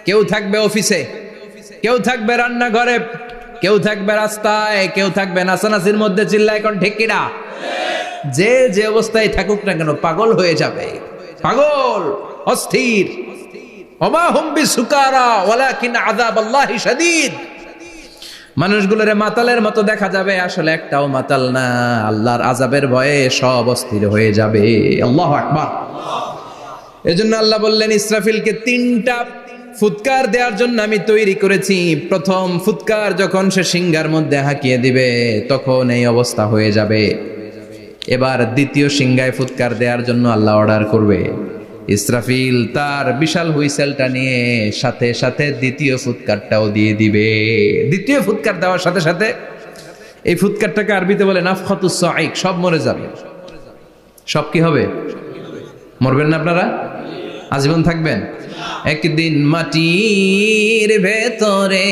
কেউ থাকবে অফিসে, কেউ থাকবে রান্নাঘরে, কেউ থাকবে রাস্তায়, কেউ থাকবে নাচানাচির মধ্যে। চিল্লা এখন ঠিক কিনা? যে যে অবস্থায় থাকুক না কেন পাগল হয়ে যাবে, পাগল, অস্থির। ওমা হুম বিসুকারা ওয়ালাকিন আযাবাল্লাহি শাদীদ। মানুষগুলোরে মাতালের মতো দেখা যাবে, আসলে একটাও মাতাল না। আল্লাহর আযাবের ভয়ে সব অস্থির হয়ে যাবে। আল্লাহু আকবার। এজন্য আল্লাহ বললেন, ইসরাফিলকে 3টা ফুৎকার দেওয়ার জন্য আমি তৈরি করেছি। প্রথম ফুৎকার যখন সে সিংহার মধ্যে হাঁকিয়ে দিবে, তখন এই অবস্থা হয়ে যাবে। এবার দ্বিতীয় সিংহায় ফুৎকার দেওয়ার জন্য আল্লাহ অর্ডার করবে। ইসরাফিল তার বিশাল হুইসেলটা নিয়ে সাথে সাথে দ্বিতীয় ফুৎকারটাও দিয়ে দিবে। দ্বিতীয় ফুৎকার দেওয়ার সাথে সাথে, এই ফুৎকারটাকে আরবিতে বলে নাফখাতুস সাঈক, সব মরে যাবে। সব কি হবে? মরবেন না আপনারা? আজীবন থাকবেন? একদিন মাটির ভেতরে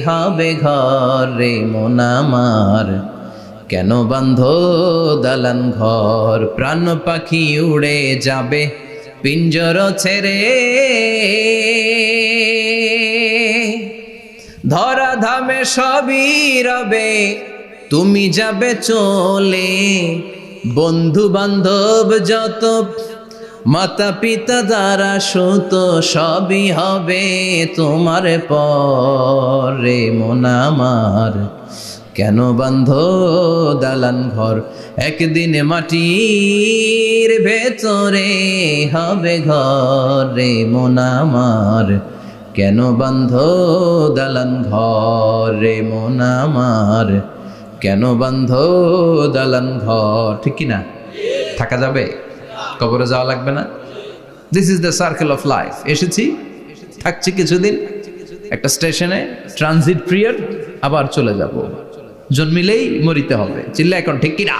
হবে ঘর রে মন আমার, কেন বাঁধো দালান ঘর, প্রাণ পাখি উড়ে যাবে পিঞ্জর ছেড়ে, ধরা ধামে সবই রবে তুমি যাবে চলে, বন্ধু বান্ধব যত মাতা পিতা দ্বারা সুত সবই হবে তোমার পরে মন আমার, কেন বাঁধো দালান ঘর, একদিন মাটির ভেতরে হবে ঘর রে মন আমার, কেন বাঁধো দালান ঘর রে মন আমার, কেন বাঁধো দালান ঘর। ঠিক কিনা? থাকা যাবে? কবরে যাওয়া লাগবে না? This is the circle of life. এসেছি, থাকছি কিছুদিন, একটা স্টেশনে ট্রানজিট পিরিয়ড, আবার চলে যাব। জন্মিলেই মরিতে হবে। চিল্লা এখন ঠিক কিনা?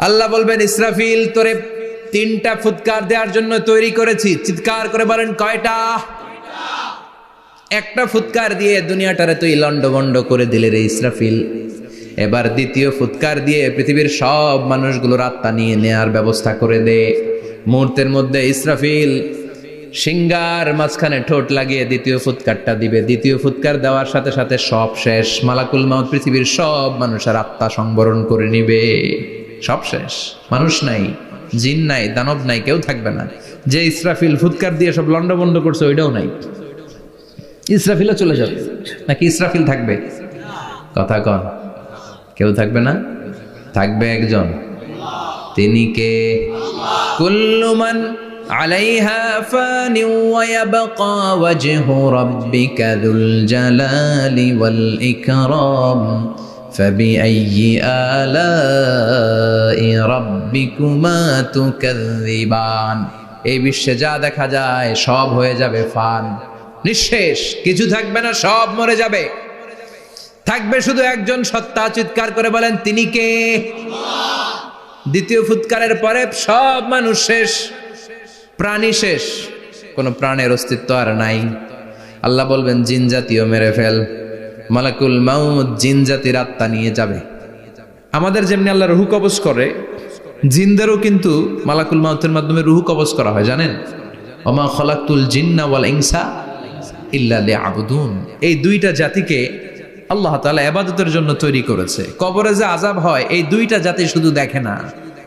আল্লাহ বলবেন, ইসরাফিল তোরে 3টা ফুৎকার দেওয়ার জন্য তৈরি করেছি। চিৎকার করে বলেন, কয়টা? একটা ফুৎকার দিয়ে দুনিয়াটারে তুই লন্ডভন্ড করে দিলে রে ইসরাফিল। এবার দ্বিতীয় ফুৎকার দিয়ে পৃথিবীর সব মানুষগুলোর আত্মা নিয়ে নেয়ার ব্যবস্থা করে দে। মুহূর্তের মধ্যে ইসরাফিল সিংহার মাঝখানে ঠোঁট লাগিয়ে দ্বিতীয় ফুৎকারটা দিবে। দ্বিতীয় ফুৎকার দেওয়ার সাথে সাথে সব শেষ। মালাকুল মাউত পৃথিবীর সব মানুষের আত্মা সংবরণ করে নিবে। সব শেষ, মানুষ নাই, জিন নাই, দানব নাই, কেউ থাকবে না। যে ইসরাফিল ফুৎকার দিয়ে সব লন্ডভন্ড করছে ওইটাও নাই। ইসরাফিলও চলে যাবে নাকি ইসরাফিল থাকবে? কথা কন। কেউ থাকবে না? থাকবে একজন। তিনি কে? কুল্লু মান আলাইহা ফানি ওয়া ইয়াবকা ওয়াজহু রাব্বিকা যুল জালালি ওয়াল ইকরাম ফাবিআইয়ি আলাই রাব্বিকুমা তুকাযযিবান। এই বিশ্বে যা দেখা যায় সব হয়ে যাবে ফান, নিঃশেষ, কিছু থাকবে না, সব মরে যাবে। থাকবে শুধু একজন সত্তা। চিৎকার করে বলেন, তিনি কে? দ্বিতীয় ফুৎকারের পরে সব মানুষ শেষ, প্রাণী শেষ, কোনো প্রাণের অস্তিত্ব আর নাই। আল্লাহ বলবেন, জিন জাতীয় মেরে ফেল। মালাকুল মাউত জিন জাতির আত্মা নিয়ে যাবে। আমাদের যেমনি আল্লাহ রুহু কবজ করে, জিনদেরও কিন্তু মালাকুল মাউতের মাধ্যমে রুহু কবজ করা হয়, জানেন? ওমা খলাকতুল জিন্না ওয়াল ইনসা ইল্লা লিয়াবুদুন। এই দুইটা জাতিকে আল্লাহ তাআলা ইবাদতের জন্য তৈরি করেছে। কবরে যে আযাব হয় এই দুইটা জাতি শুধু দেখে না,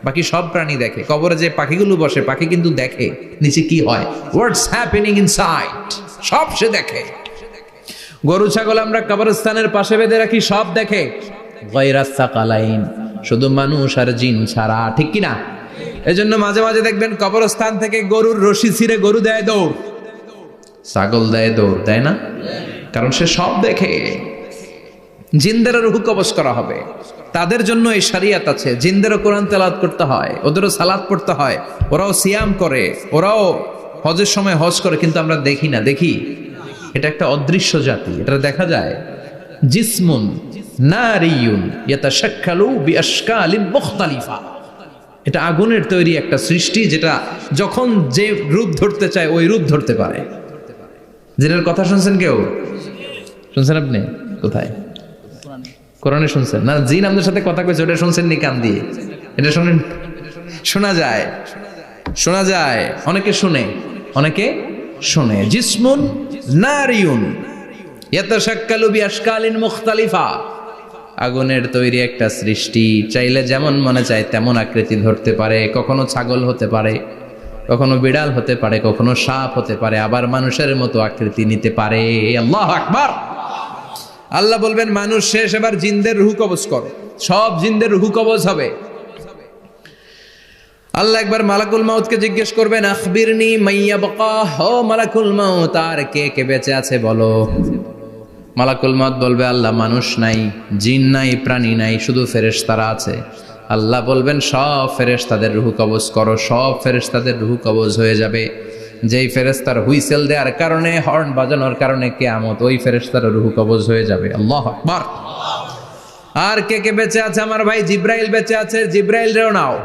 বাকি সব প্রাণী দেখে। কবরে যে পাখিগুলো বসে, পাখি কিন্তু দেখে নিচে কি হয়, হোয়াটস হ্যাপেনিং ইনসাইড, সব সে দেখে। গরু ছাগল আমরা কবরস্থানের পাশে বেঁধে রাখি, সব দেখে। গায়রাস সাকালাইন, শুধু মানুষ আর জিন ছাড়া, ঠিক কি না? এজন্য মাঝে মাঝে দেখবেন কবরস্থান থেকে গরুর রশি ছিঁড়ে গরু দেয় দৌড়, ছাগল দেয় দৌড়, দেয় না? কারণ সে সব দেখে। জিনদেরও রূহ কবজ করা হবে, তাদের জন্য এই শরিয়ত আছে। জিনদেরও কোরআন তেলাওয়াত করতে হয়, ওদেরও সালাত পড়তে হয়, ওরাও সিয়াম করে, ওরাও হজের সময় হজ করে, কিন্তু আমরা দেখি না। দেখি, এটা একটা অদৃশ্য জাতি, এটা দেখা যায়। জিসমুন নারিয়ুন ইয়াতাশাক্কালু বিআশকালিন মুখতালিফা, এটা আগুনের তৈরি একটা সৃষ্টি, যেটা যখন যে রূপ ধরতে চায় ওই রূপ ধরতে পারে। জিনের কথা শুনছেন কেউ? শুনছেন আপনি? কোথায়? কোরআনে শুনছেন না? জিন আমাদের সাথে কথা কইছে, ওটা শুনছেন নি কান দিয়ে? এটা শুনেন, শোনা যায়, শোনা যায়। অনেকে শুনে, অনেকে শুনে। জিসমুন নারিয়ুন ইয়াতাশাক্কালু বিআশকালিন মুখতালিফা, আগুনের তৈরি একটা সৃষ্টি, চাইলে যেমন মনে চায় তেমন আকৃতি ধরতে পারে। কখনো ছাগল হতে পারে, কখনো বিড়াল হতে পারে, কখনো সাপ হতে পারে, আবার মানুষের মতো আকৃতি নিতে পারে। আল্লাহু আকবার। আল্লাহ বলবেন, মানুষ শেষ, এবার জিনদের রূহ কবজ করো। সব জিনদের রূহ কবজ হবে। আল্লাহ একবার মালাকুল মাউতকে জিজ্ঞেস করবেন, আখবিরনি মাইয়াবকা, ও মালাকুল মাউত, আর কে কে বেঁচে আছে বলো। মালাকুল মাউত বলবে, আল্লাহ মানুষ নাই, জিন নাই, প্রাণী নাই, শুধু ফেরেশতারা আছে। আল্লাহ বলবেন, সব ফেরেশতাদের রূহ কবজ করো। সব ফেরেশতাদের রূহ কবজ হয়ে যাবে। যেই ফেরেশতার হুইসেল দেওয়ার কারণে, হর্ন বাজানোর কারণে কিয়ামত, ওই ফেরেশতার রূহ কবজ হয়ে যাবে। আল্লাহু আকবার। আর কে কে বেঁচে আছে? আমার ভাই জিব্রাইল বেঁচে আছে, জিব্রাইল রেও নাও।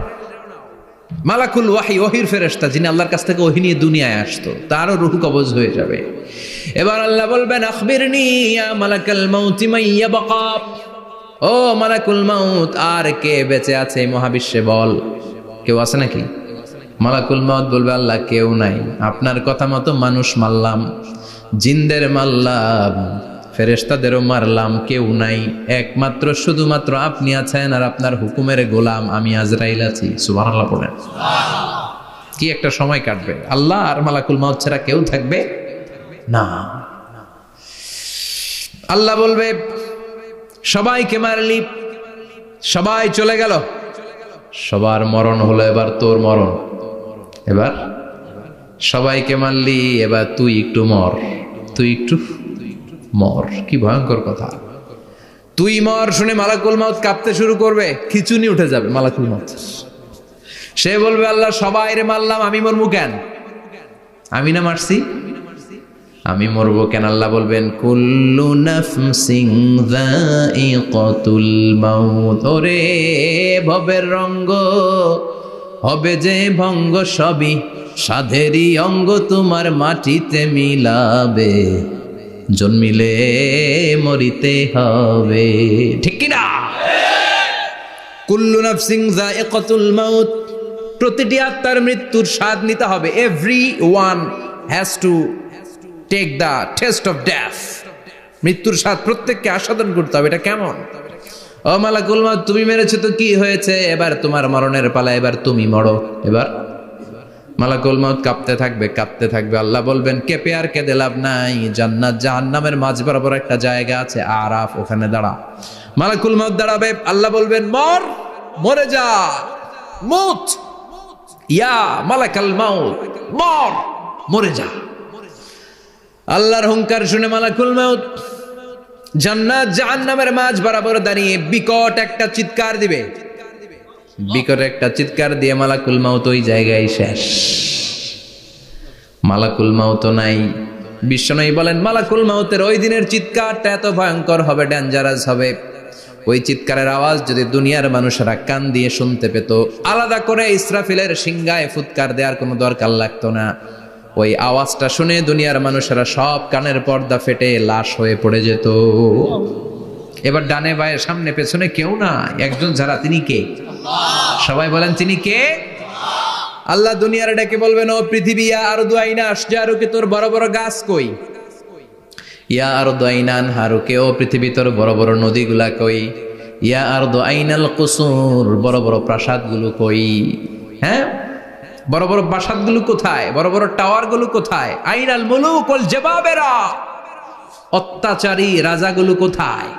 মালাকুল ওয়াহি, ওহির ফেরেশতা, যিনি আল্লাহর কাছ থেকে ওহী নিয়ে দুনিয়ায় আসতো, তারও রূহ কবজ হয়ে যাবে। এবার আল্লাহ বলবেন, আখবিরনি ইয়া মালাকাল মাউত মাইয়াবকা, ও মালাকুল মাউত, আর কে বেঁচে আছে এই মহাবিশ্বে বল। কেউ আছে নাকি? মালাকুল মাউত বলবে, আল্লাহ কেউ নাই। আপনার কথা মতো মানুষ মারলাম, জিনদের মারলাম, ফেরেশতাদেরও মারলাম, কেউ নাই। একমাত্র শুধুমাত্র আপনি আছেন, আর আপনার হুকুমের গোলাম আমি আজরাইল আছি। সুবহানাল্লাহ পড়েন। কি একটা সময় কাটবে! আল্লাহ আর মালাকুল মাউত ছাড়া কেউ থাকবে না। আল্লাহ বলবে, সবাইকে মারলি, সবাই চলে গেল, সবার মরণ হলো, এবার তোর মরণ। এবার সবাইকে মারলি, এবার তুই একটু মর, তুই একটু মর। কি ভয়ঙ্কর কথা! তুই মর শুনে মালাকুল মাউত কাঁপতে শুরু করবে, খিচুনি উঠে যাবে মালাকুল মাউত। সে বলবে, আল্লাহ সবাই রে মারলাম, আমি মরবো কেন? আমি না মারছি, আমি মরবো কেন? আল্লাহ বলবেন, কুল্লু নাফসিন যায়িকাতুল মাউত, ওরে ভবের রঙ্গ হবে যে ভঙ্গ, সবই সাধেরই অঙ্গ, তোমার মাটিতে মিলাবে, জন্মিলে মরিতে হবে। ঠিক কি না? কুল্লু নাফসিন যায়িকাতুল মাউত, প্রতিটি আত্মার মৃত্যুর স্বাদ নিতে হবে। Everyone has to take the taste of death. মৃত্যুর স্বাদ প্রত্যেককে আস্বাদন করতে হবে। এটা কেমন? ও মালাকুল মাউত, তুমি মেরেছো তো কি হয়েছে, এবার তোমার মরণের পালা, এবার তুমি মরো। এবার মালাকুল মাউত কাঁপতে থাকবে, কাঁপতে থাকবে। আল্লাহ বলবেন, কেঁপে আর কেঁদে লাভ নাই, জান্নাত জাহান্নামের মাঝ বরাবর একটা জায়গা আছে, আরাফ, ওখানে দাঁড়া। মালাকুল মাউত দাঁড়াবে, আল্লাহ বলবেন, মর, মরে যা, মুত। ইয়া মালাকাল মাউত, মর, মরে যা। আল্লাহর হুঙ্কার শুনে মালাকুল মাউত জান্নাত জাহান্নামের মাঝ বরাবর দাঁড়িয়ে বিকট একটা চিৎকার দিবে। বিকট একটা চিৎকার দিয়ে মালাকুল মাউত ওই জায়গায় শেষ। মালাকুল মাউত নাই। বিশ্বনবী বলেন মালাকুল মাউতের ওই দিনের চিৎকারটা এত ভয়ঙ্কর হবে, ডেঞ্জারাস হবে। ওই চিৎকারের আওয়াজ যদি দুনিয়ার মানুষেরা কান দিয়ে শুনতে পেত, আলাদা করে ইসরাফিলের সিংহায় ফুৎকার দেওয়ার কোনো দরকার লাগতো না। ওই আওয়াজটা শুনে দুনিয়ার মানুষেরা সব কানের পর্দা ফেটে লাশ হয়ে পড়ে যেত। এবার ডানে বায়ে সামনে পেছনে কেউ না, একজন যারা, তিনি কে? সবাই বলেন তিনি কে? আল্লাহ দুনিয়ার ডেকে বলবেন, ও পৃথিবী, ইয়া আরদু আইনা আশজারুকে, তোর বড় বড় গাছ কই? ইয়া আরদু আইনা আনহারুকে, ও পৃথিবী তোর বড় বড় নদীগুলা কই? ইয়া আরদু আইনাল কুসুর, বড় বড় প্রাসাদগুলো কই? হ্যাঁ, বড় বড় প্রাসাদগুলো কোথায়? বড় বড় টাওয়ারগুলো কোথায়? আইনাল মুলুক ওয়াল জাবাবেরা, অত্যাচারী রাজাগুলো কোথায়?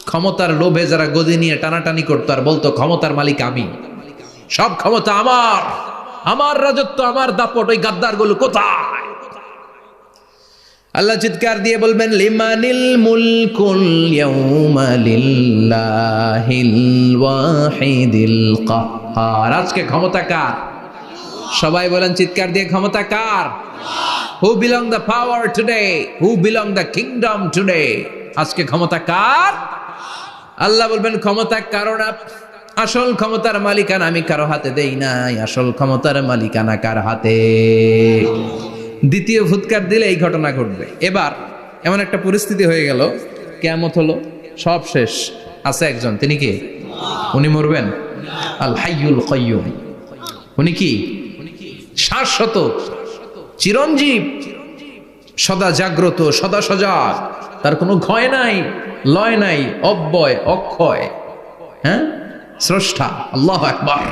ক্ষমতার লোভে যারা গদি নিয়ে টানাটানি করতো আর বলতো ক্ষমতার মালিক আমি, সব ক্ষমতা আমার, আমার রাজত্ব, আমার দাপট, ওই গাদ্দারগুলো কোথায়? আল্লাহ চিৎকার দিয়ে বলবেন, লিমানিল মুলকুল ইয়াউমা লিল্লাহিল ওয়াহিদিল কাহ্হার, আজকে ক্ষমতা কার? সবাই বলেন চিৎকার দিয়ে, ক্ষমতা কার? Who belong the power today, who belong the kingdom today, আজকে ক্ষমতা কার? আল্লাহ বলবেন ক্ষমতা কারো না, আসল ক্ষমতার মালিকানা আমি কারো হাতে দেই নাই, আসল ক্ষমতার মালিকানা কার হাতে? দ্বিতীয় ফুৎকার দিলে এই ঘটনা ঘটবে। এবার এমন একটা পরিস্থিতি হয়ে গেল, কিয়ামত হলো, সব শেষ, আছে একজন, তিনি কি? উনি মরবেন? আল হাইয়ুল কাইয়ুম। উনি কি? শাশ্বত, চিরঞ্জীব, সদা জাগ্রত, সদা সজাগ, তার কোনো ক্ষয় নাই, লয় নাই, অব্যয়, অক্ষয়, হ্যাঁ, স্রষ্টা। আল্লাহু আকবার।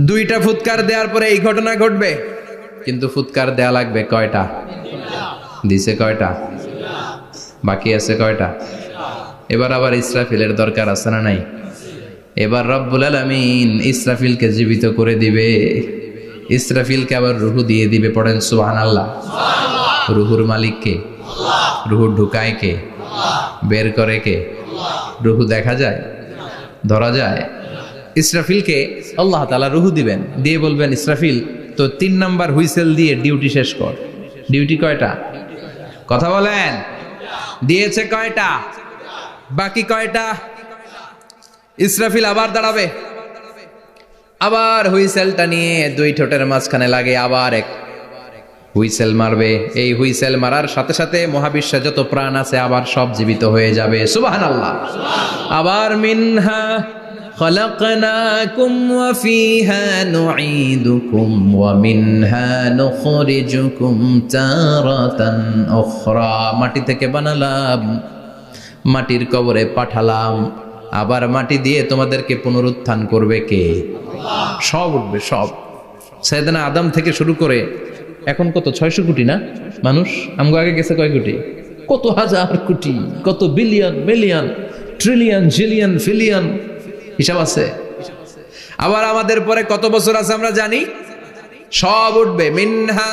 দুইটা ফুৎকার দেওয়ার পরে এই ঘটনা ঘটবে, কিন্তু ফুৎকার দেয়া লাগবে কয়টা? দিছে কয়টা? বাকি আছে কয়টা? এবার আবার ইসরাফিলের দরকার আছে না নাই? এবার রব্বুল আলামিন ইসরাফিলকে জীবিত করে দিবে, ইসরাফিলকে আবার রুহু দিয়ে দিবে। পড়েন সুবহানাল্লাহ। রুহুর মালিক কে? রুহু ঢুকায় কে? বের করে কে? রুহু দেখা যায়, ধরা যায়? ইসরাফিলকে আল্লাহ তাআলা রুহু দিবেন, দিয়ে বলবেন ইসরাফিল তো 3 নাম্বার হুইসেল দিয়ে ডিউটি শেষ কর। ডিউটি কয়টা? কথা বলেন। দিয়েছে কয়টা? বাকি কয়টা? ইসরাফিল আবার দাঁড়াবে, আবার হুইসেলটা নিয়ে দুই ঠোঁটের মাঝখানে লাগে, আবার এক হুইসেল মারবে। এই হুইসেল মারার সাথে সাথে মহাবিশ্বে যত প্রাণ আছে আবার সব জীবিত হয়ে যাবে। সুবহানাল্লাহ। আবার মিনহা খলাকনাকুম ওয়া ফিহা নুঈদুকুম ওয়া মিনহা নুখরিজুকুম তারাতান উখরা, মাটি থেকে বানালাম, মাটির কবরে পাঠালাম, আবার মাটি দিয়ে তোমাদেরকে পুনরুত্থান করবে কে? সব উঠবে, সব। সাইয়েদনা আদম থেকে শুরু করে এখন কত 600 কোটি না মানুষ, আমগো আগে গেছে কয় কোটি? কত হাজার কোটি, কত billion, million, trillion, zillion, pillion, হিসাব আছে। আবার আমাদের পরে কত বছর আছে আমরা জানি? সব উঠবে। মিনহা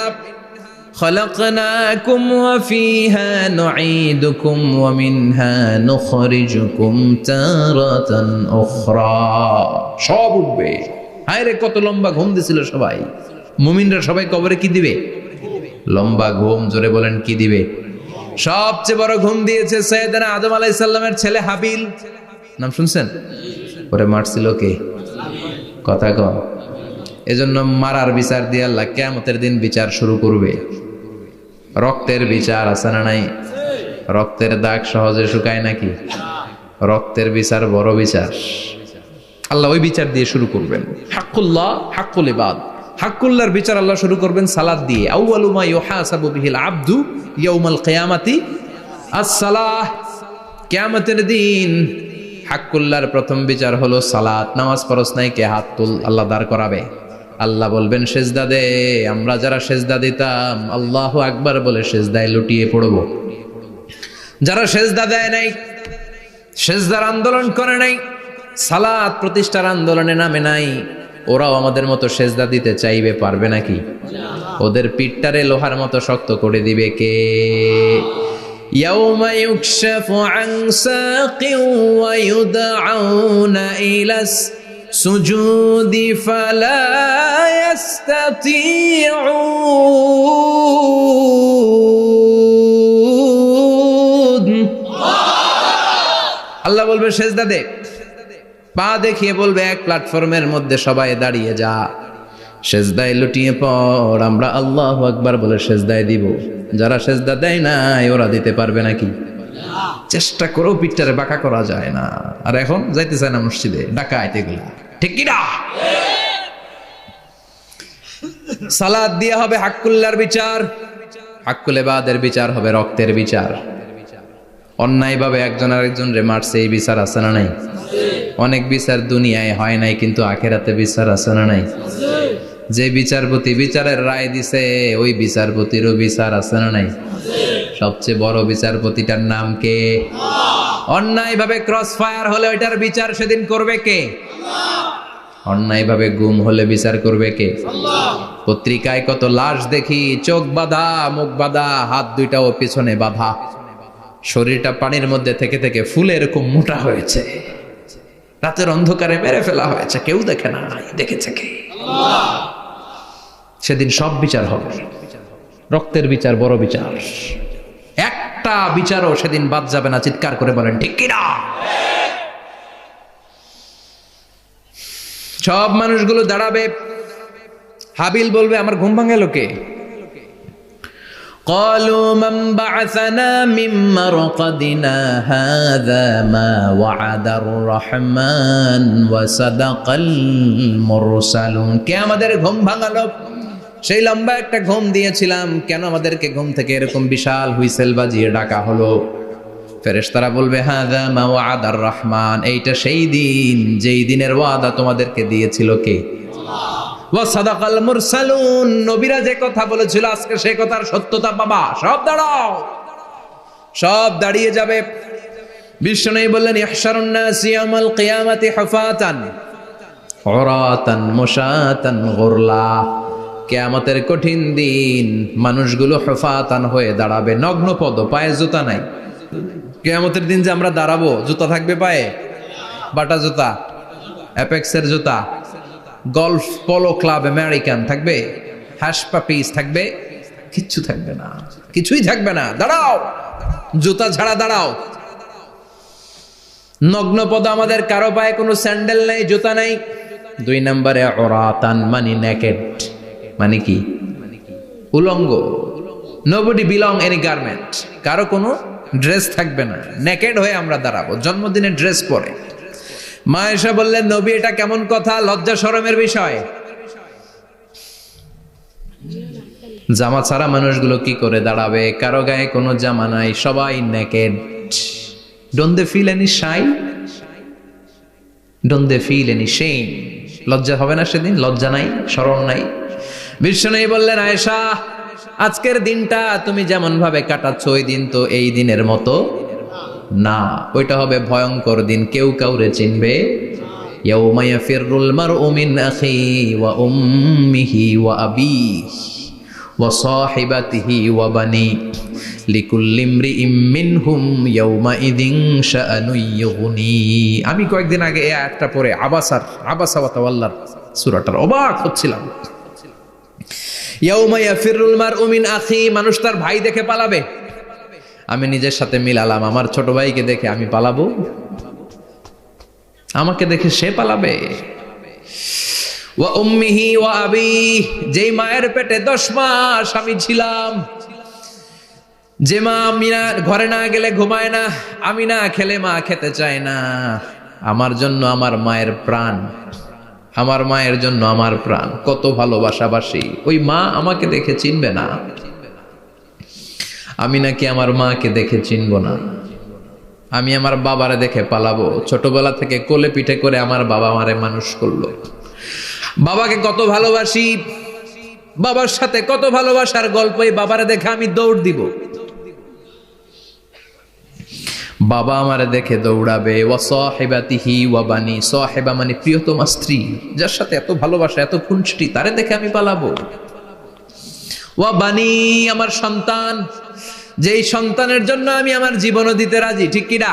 খলাকনাকুম ওয়া ফিহা নুঈদুকুম ওয়া মিনহা নুখরিজুকুম তারাতান উখরা, সব উঠবে। হায়রে কত লম্বা ঘুম দিছিল সবাই। মুমিনরা সবাই কবরে কি দিবে? লম্বা ঘুম। জোরে বলেন কি দিবে? সবচেয়ে বড় ঘুম দিয়েছে সাইয়েদনা আদম আলাইহিস সালামের ছেলে হাবিল। নাম শুনছেন? ওরে মারছিল কে? কথা কম। এজন্য মারার বিচার দিয়ে আল্লাহ কিয়ামতের দিন বিচার শুরু করবে। রক্তের বিচার আছে না নাই? রক্তের দাগ সহজে শুকায় নাকি? রক্তের বিচার বড় বিচার। আল্লাহ ওই বিচার দিয়ে শুরু করবেন। হাক্কুল্লাহ, হাক্কুল ইবাদ। হাক্কুল্লাহর বিচার আল্লাহ শুরু করবেন সালাত দিয়ে। আউয়ালু মা ইউহাসাবু বিহিল আবদু ইয়াউমাল কিয়ামাতি আস-সালাহ। কিয়ামতের দিন হাক্কুল্লাহর প্রথম বিচার হলো সালাত। নামাজ পড়স নাই, কে? হাত তুল। আল্লাহ দাঁড় করাবে। আল্লাহ বলবেন সেজদা দে। আমরা যারা সেজদা দিতাম আল্লাহু আকবার বলে সেজদায় লুটিয়ে পড়ব। যারা সেজদা দেয় নাই, সেজদার আন্দোলন করে নাই, সালাত প্রতিষ্ঠার আন্দোলনে নামে নাই, ওরাও আমাদের মতো সেজদা দিতে চাইবে, পারবে নাকি? ওদের পিঠটারে লোহার মতো শক্ত করে দিবে কে? ইয়াউমা ইউকশাফু আন সাকিন ওয়া ইউদআউনা ইলাস সুজুদি ফালা ইস্তাতিউন। আল্লাহ বলবে সেজদা দে, পা দেখিয়ে বলবে এক প্ল্যাটফর্মের মধ্যে সবাই দাঁড়িয়ে যা, সেজদায় লুটিয়ে পড়। আমরা আল্লাহু আকবার বলে সেজদায় দিব। যারা সেজদা দেয় নাই ওরা দিতে পারবে নাকি? চেষ্টা করেও পিঠটারে বাঁকা করা যায় না। আর এখন যাইতে চায় না মসজিদে, ডাকাত এগুলা, ঠিক কি না? সালাত দিয়ে হবে হাক্কুল্লার বিচার, হাক্কুল ইবাদের বিচার হবে রক্তের বিচার। অন্যায়ভাবে একজন আরেকজন রে মারছে, এই বিচার আছে না নাই? অনেক বিচার দুনিয়ায় হয় নাই, কিন্তু আখেরাতে বিচার আছে না নাই? যে বিচারপতি বিচারের রায় দিছে ওই বিচারপতিরও বিচার আছে না নাই? সবচেয়ে বড় বিচারপতিটার নাম কে? অন্যায়ভাবে ক্রস ফায়ার হলে ওইটার বিচার সেদিন করবে কে? অন্যায়ভাবে গুম হলে বিচার করবে কে? পত্রিকায় কত লাশ দেখি, চোখ বাঁধা, মুখ বাঁধা, হাত দুইটাও পিছনে বাঁধা, শরীরটা পানির মধ্যে থেকে থেকে ফুলে এরকম মোটা হয়েছে, রাতের অন্ধকারে মেরে ফেলা হয়েছে, কেউ দেখে না, দেখেছে কে? সেদিন সব বিচার হবে, রক্তের বিচার, বড় বিচার। একটা বিচারও সেদিন বাদ যাবে না। চিৎকার করে বলেন ঠিক কিনা? সব মানুষগুলো দাঁড়াবে। হাবিল বলবে আমার ঘুম ভাঙাল কে? قالوا من بعثنا من مرقدنا هذا ما وعد الرحمن وصدق المرسلون। কে আমাদের ঘুম ভাঙালো? সেই লম্বা একটা ঘুম দিয়েছিলাম, কেন আমাদেরকে ঘুম থেকে এরকম বিশাল হুইসেল বাজিয়ে ডাকা হলো? ফেরেশতারা বলবে হাযা মা ওয়াদার রহমান, এইটা সেই দিন যেই দিনের ওয়াদা তোমাদেরকে দিয়েছিল কে? ওয়া সাদাকাল মুরসালুন, নবীরা যে কথা বলেছিল আজকে সেই কথার সত্যতা পাবা। সব দাঁড়াও, সব দাঁড়িয়ে যাবে। বিষ্ণু বললেন ইহশারুন নাস ইয়াউমাল কিয়ামাতি হুফাতান উরাতান মুশাতান গুরলা। কিয়ামতের কঠিন দিন মানুষগুলো হুফাতান হয়ে দাঁড়াবে, নগ্ন পদ, পায়ে জুতা নাই। কিয়ামতের দিন যে আমরা দাঁড়াবো, জুতা থাকবে পায়ে? বাটা জুতা, অ্যাপেক্সের জুতা, গলফ পোলো ক্লাব আমেরিকান থাকবে, হ্যাশ পাপিস থাকবে? কিচ্ছু থাকবে না, কিছুই থাকবে না। দাঁড়াও, জুতা ছাড়া দাঁড়াও। নগ্ন পদ, আমাদের কারো পায়ে কোনো স্যান্ডেল নাই, জুতা নাই। 2 নম্বরে উরাতান মানে নেকেড, মানে কি? উলঙ্গ। নোবডি বিলং এনি গার্মেন্ট, কারো কোনো ড্রেস থাকবে না, নেকেড হয়ে আমরা দাঁড়াবো, জন্মদিনের ড্রেস পরে। মা এসে বললেন নবী এটা কেমন কথা, লজ্জা শরমের বিষয়। জামা ছাড়া মানুষগুলো কি করে দাঁড়াবে? কারো গায়ে কোনো জামা নাই, সবাই naked. Don't they feel any shy? Don't they feel any shame? লজ্জা হবে না সেদিন? লজ্জা নাই, শরম নাই। বিষ্ণু বললেন আয়েশা আজকের দিনটা তুমি যেমন ভাবে কাটাচ্ছ ওই দিন তো এই দিনের মতো না, ওইটা হবে ভয়ঙ্কর দিন, কেউ কাউরে চিনবে। ইয়াউমা ইয়াফিরুল মারউ মিন আখি ওয়া উম্মিহি ওয়া আবিহি ওয়া সাহিবাতিহি ওয়া বানি লিকুল্লি ইমরিইম মিনহুম ইয়াউমা ইযিন শাআনু ইউগনি। আমি কয়েকদিন আগে এই আয়াতটা পড়ে আবাসা ওয়া তাওয়াল্লার সূরাটার অবাক হচ্ছিলাম। ইয়াউমা ইয়াফিরুল মারউ মিন আখি, মানুষ তার ভাই দেখে পালাবে। আমি নিজের সাথে মিলালাম, আমার ছোট ভাইকে দেখে আমি পালাবো? আমাকে দেখে সে পালাবে? ওয়া উম্মিহি ওয়া আবি, যেই মায়ের পেটে 10 মাস আমি ছিলাম, যে মা আমি না ঘরে না গেলে ঘুমায় না, আমি না খেলে মা খেতে চায় না, আমার জন্য আমার মায়ের প্রাণ, আমার মায়ের জন্য আমার প্রাণ, কত ভালোবাসাবাসী। ওই মা আমাকে দেখে চিনবে না, আমি নাকি আমার মাকে দেখে চিনব না। আমি আমার বাবারে দেখে পালাবো। ছোটবেলা থেকে কোলে পিঠে করে আমার বাবা আমারে মানুষ করলো, বাবাকে কত ভালোবাসি, বাবার সাথে কত ভালোবাসার গল্প, এই বাবারে দেখে আমি দৌড় দিব। বাবা আমারে দেখে দৌড়াবে, ওয়া সাহিবাতিহি ওয়া বানি, সাহিবা মানে প্রিয়তমা স্ত্রী, যার সাথে এত ভালোবাসা এত খুনসুটি, তারে দেখে আমি পালাবো। ওয়া বানি, আমার সন্তান, যেই সন্তানের জন্য আমি আমার জীবনও দিতে রাজি, ঠিক কিনা?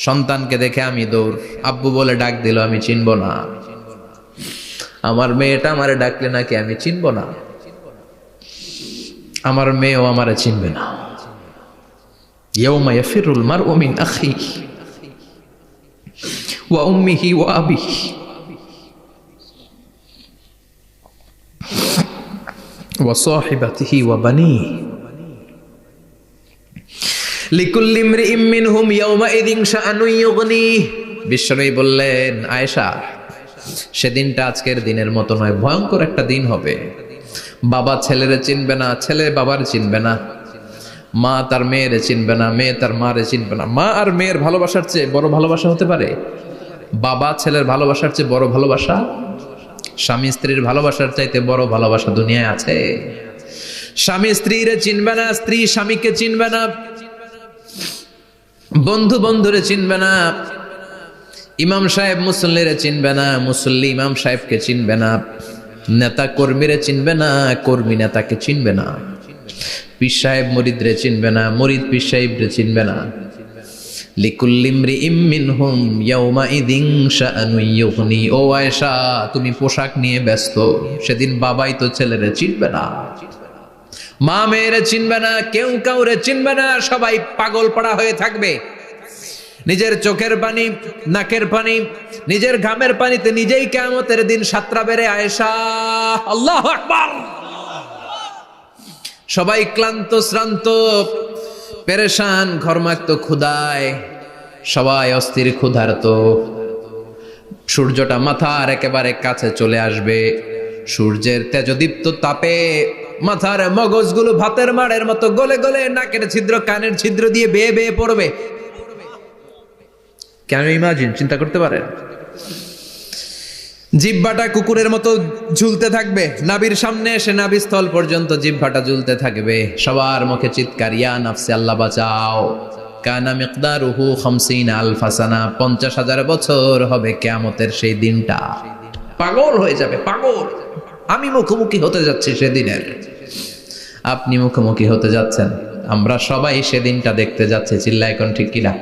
সন্তানকে দেখে আমি দৌড়। আব্বু বলে ডাক দিল, আমি চিনব না। আমার মেয়েটা আমারে ডাকলে নাকি আমি চিনব না, আমার মেয়েও আমারে চিনবে না। ইয়াউমা ইয়াফিরুল মারউ মিন আখিহি ওয়া উম্মিহি ওয়া আবিহি ওয়া সাহিবাতিহি ওয়া বানিহি লিকুল্লি ইমরিইম মিনহুম ইয়াউমাইযিন শাআনুন ইউগনিহি। বিশ্বনবী বললেন, আয়েশা, সেদিনটা আজকের দিনের মতো নয়, ভয়ঙ্কর একটা দিন হবে। বাবা ছেলেরে চিনবে না, ছেলে বাবার চিনবে না, মা তার মেয়েরে চিনবে না, মেয়ে তার মারে চিনবে না। মা আর মেয়ের ভালোবাসার চেয়ে বড় ভালোবাসা হতে পারে? বাবা ছেলের ভালোবাসার চেয়ে বড় ভালোবাসা? স্বামী স্ত্রীর ভালোবাসার চাইতে বড় ভালোবাসা দুনিয়ায় আছে? স্বামী স্ত্রীরে চিনবে না, স্ত্রী স্বামীকে চিনবে না, বন্ধু বন্ধুরে চিনবে না, ইমাম সাহেব মুসল্লিরে চিনবে না, মুসল্লি ইমাম সাহেবকে চিনবে না, নেতা কর্মীরে চিনবে না, কর্মী নেতাকে চিনবে না, পীর সাহেব মুরিদরে চিনবে না, মুরিদ পীর সাহেবরে চিনবে না। লিকুল্লি ইমরিইম মিনহুম ইয়াউমাইযিন শাআনুন ইউগনি। ও আয়েশা, তুমি পোশাক নিয়ে ব্যস্ত, সেদিন বাবাই তো ছেলেরে চিনবে না, মা মেয়েরে চিনবে না, কেউ কাউরে চিনবে না, সবাই পাগল পড়া হয়ে থাকবে। নিজের চোখের পানি, নাকের পানি, নিজের ঘামের পানিতে নিজেই কিয়ামতের দিন সাতরা বেড়ে। আয়েশা, আল্লাহু আকবার। সবাই ক্লান্ত শ্রান্ত পেরেশান, ঘর্মাক্ত ক্ষুধায়, সবাই অস্থির ক্ষুধার্ত। সূর্যটা মাথার একেবারে কাছে চলে আসবে, সূর্যের তেজদীপ্ত তাপে মাথার মগজগুলো ভাতের মাড়ের মতো গলে গলে নাকের ছিদ্র কানের ছিদ্র দিয়ে বেয়ে বেয়ে পড়বে। কেন ইমাজিন, চিন্তা করতে পারেন? জিহ্বাটা কুকুরের মতো ঝুলতে থাকবে, নাভির সামনে এসে নাভিস্থল পর্যন্ত জিহ্বাটা ঝুলতে থাকবে। সবার মুখে চিৎকার, ইয়া নাফসি, আল্লাহ বাঁচাও। কানা মিকদারুহু 50 আলফা সানা, 50,000 বছর হবে কিয়ামতের সেই দিনটা। পাগল হয়ে যাবে, পাগল। আমি মুখোমুখি হতে যাচ্ছি সেদিনের, আপনি মুখোমুখি হতে যাচ্ছেন, আমরা সবাই সেদিনটা দেখতে যাচ্ছি। চিল্লা এখন ঠিক কিনা?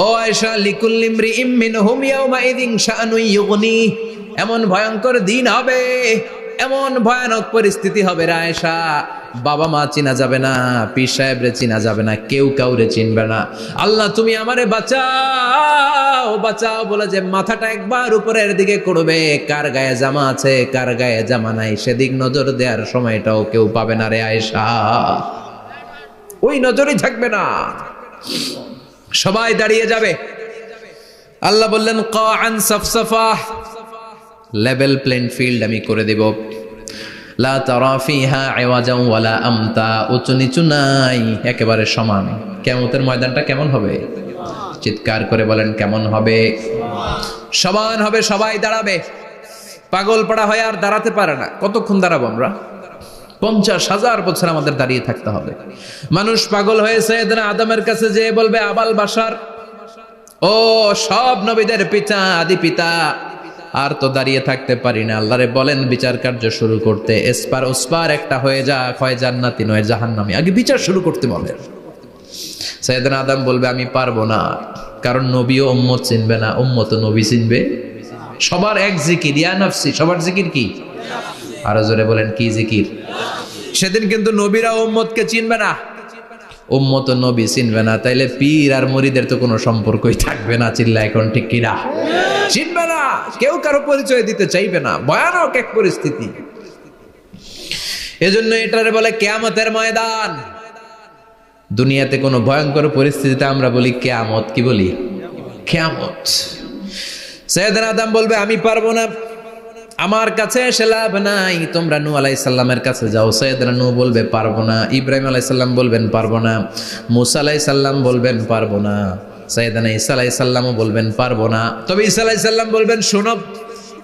ও আয়েশা, লিকুল্লি ইমরিইম মিনহুম ইয়াউমাইযিন শাআনুন ইউগনি। এমন ভয়ঙ্কর দিন হবে, এমন ভয়ানক পরিস্থিতি হবে রে আয়েশা, বাবা মা চিনা যাবে না, পীর সাহেবরে চিনা যাবে না, কেউ কাউরে চিনবে না। আল্লাহ তুমি আমারে বাঁচাও, বাঁচাও বলে যে মাথাটা একবার উপরের দিকে করবে, কার গায়ে জামা আছে কার গায়ে জামা নাই সেদিক নজর দেওয়ার সময়টাও কেউ পাবে না রে আয়েশা, ওই নজরই থাকবে না, সবাই দাঁড়িয়ে যাবে। আল্লাহ বললেন, কাআন সাফসাফা, লেভেল প্লেন ফিল্ড আমি করে দেব। লা তারা ফিহা ইওয়াজান ওয়ালা আমতা, উঁচু নিচু নাই, একেবারে সমান। কিয়ামতের ময়দানটা কেমন হবে? চিৎকার করে বলেন, কেমন হবে? সমান হবে, সবাই দাঁড়াবে। পাগল পাড়া হয়ে আর দাঁড়াতে পারে না। কতক্ষণ দাঁড়াবো আমরা? 50,000 বছর আমাদের দাঁড়িয়ে থাকতে হবে। মানুষ পাগল হয়ে সাইয়েদনা আদমের কাছে যেয়ে বলবে, আবাল বাশার, ও সব নবীদের পিতা, আদি পিতা, আর তো দাঁড়িয়ে থাকতে পারি না। আল্লাহরে বলেন বিচার কার্য শুরু করতে। এসপার ওসপার একটা হয়ে যা, হয় জান্নাতি নয় জাহান্নামী, আগে বিচার শুরু করতে বলেন। সাইয়েদনা আদম বলবে, আমি পারবো না, কারণ নবীও উম্মত চিনবে না, উম্মত নবী চিনবে। সবার এক জিকির, ইয়া নাফসি, সবার জিকির কি? আরো জোরে বলেন, কি জিকির? সেদিন কিন্তু নবীরা উম্মতকে চিনবে না, উম্মত নবী চিনবে না, তাইলে পীর আর মুরিদের তো কোনো সম্পর্কই থাকবে না। চিল্লা এখন ঠিক কিনা? চিনবে না, কেউ কারো পরিচয় দিতে চাইবে না। ভয়ানক এক পরিস্থিতি। এজন্য এটারে বলে কিয়ামতের ময়দান। দুনিয়াতে কোনো ভয়ঙ্কর পরিস্থিতিতে আমরা বলি কিয়ামত, কি বলি? কিয়ামত। সাইয়েদনা আদম বলবে, আমি পারবো না, আমার কাছে এসে লাভ নাই, তোমরা নূহ আলাইহিস সালামের কাছে যাও। সাইয়েদনা নূহ বলবে, পারবো না। ইব্রাহিম আলাইহিস সালাম বলবেন, পারবো না। মূসা আলাইহিস সালাম বলবেন, পারবো না। সাইয়েদনা ঈসা আলাইহিস সালামও বলবেন, পারবো না। তবে ঈসা আলাইহিস সালাম বলবেন, শোনো,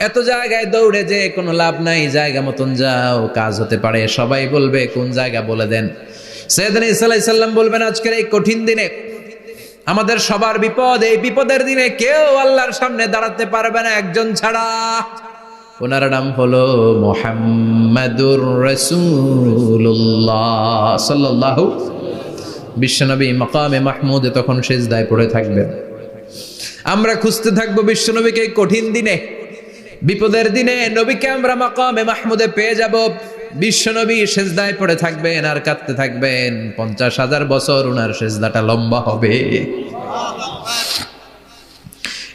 এত জায়গায় দৌড়ে যে কোনো লাভ নাই, জায়গা মতন যাও, কাজ হতে পারে। সবাই বলবে, কোন জায়গা বলে দেন। সাইয়েদনা ঈসা আলাইহিস সালাম বলবেন, আজকের এই কঠিন দিনে আমাদের সবার বিপদ, এই বিপদের দিনে কেউ আল্লাহর সামনে দাঁড়াতে পারবে না একজন ছাড়া। ওনার নাম হলো মুহাম্মাদুর রাসূলুল্লাহ সাল্লাল্লাহু। বিশ্বনবী মাকামে মাহমুদে তখন সিজদায় পড়ে থাকবেন। আমরা খুঁজতে থাকবো বিশ্বনবীকে কঠিন দিনে, বিপদের দিনে নবীকে আমরা মাকামে মাহমুদে পেয়ে যাব। বিশ্বনবী সিজদায় পড়ে থাকবেন আর কাঁদতে থাকবেন। 50,000 বছর ওনার সিজদাটা লম্বা হবে।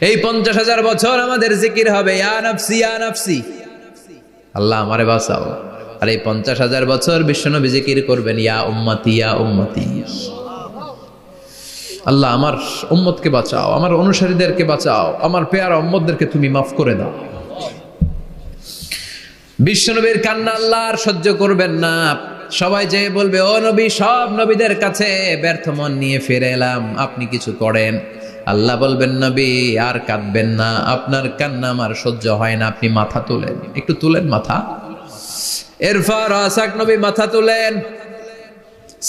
এই 50,000 বছর আমাদের জিকির হবে, ইয়া নাফসি ইয়া নাফসি, আল্লাহ আমারে বাঁচাও। আর এই 50,000 বছর বিশ্বনবী জিকির করবেন, ইয়া উম্মতি ইয়া উম্মতি, আল্লাহ আমার উম্মতকে বাঁচাও, আমার অনুসারীদেরকে বাঁচাও, আমার পেয়ারা উম্মতদেরকে তুমি মাফ করে দাও। বিশ্বনবীর কান্না আল্লাহ আর সহ্য করবেন না। সবাই যে বলবে, ও নবী, সব নবীদের কাছে ব্যর্থ মন নিয়ে ফিরে এলাম, আপনি কিছু করেন। আল্লাহ বলবেন, নবী আর কাঁদবেন না, আপনার কান্না আমার সহ্য হয় না, আপনি মাথা তুলেন, একটু তুলেন মাথা। এরপর আসাক নবী মাথা তুলেন।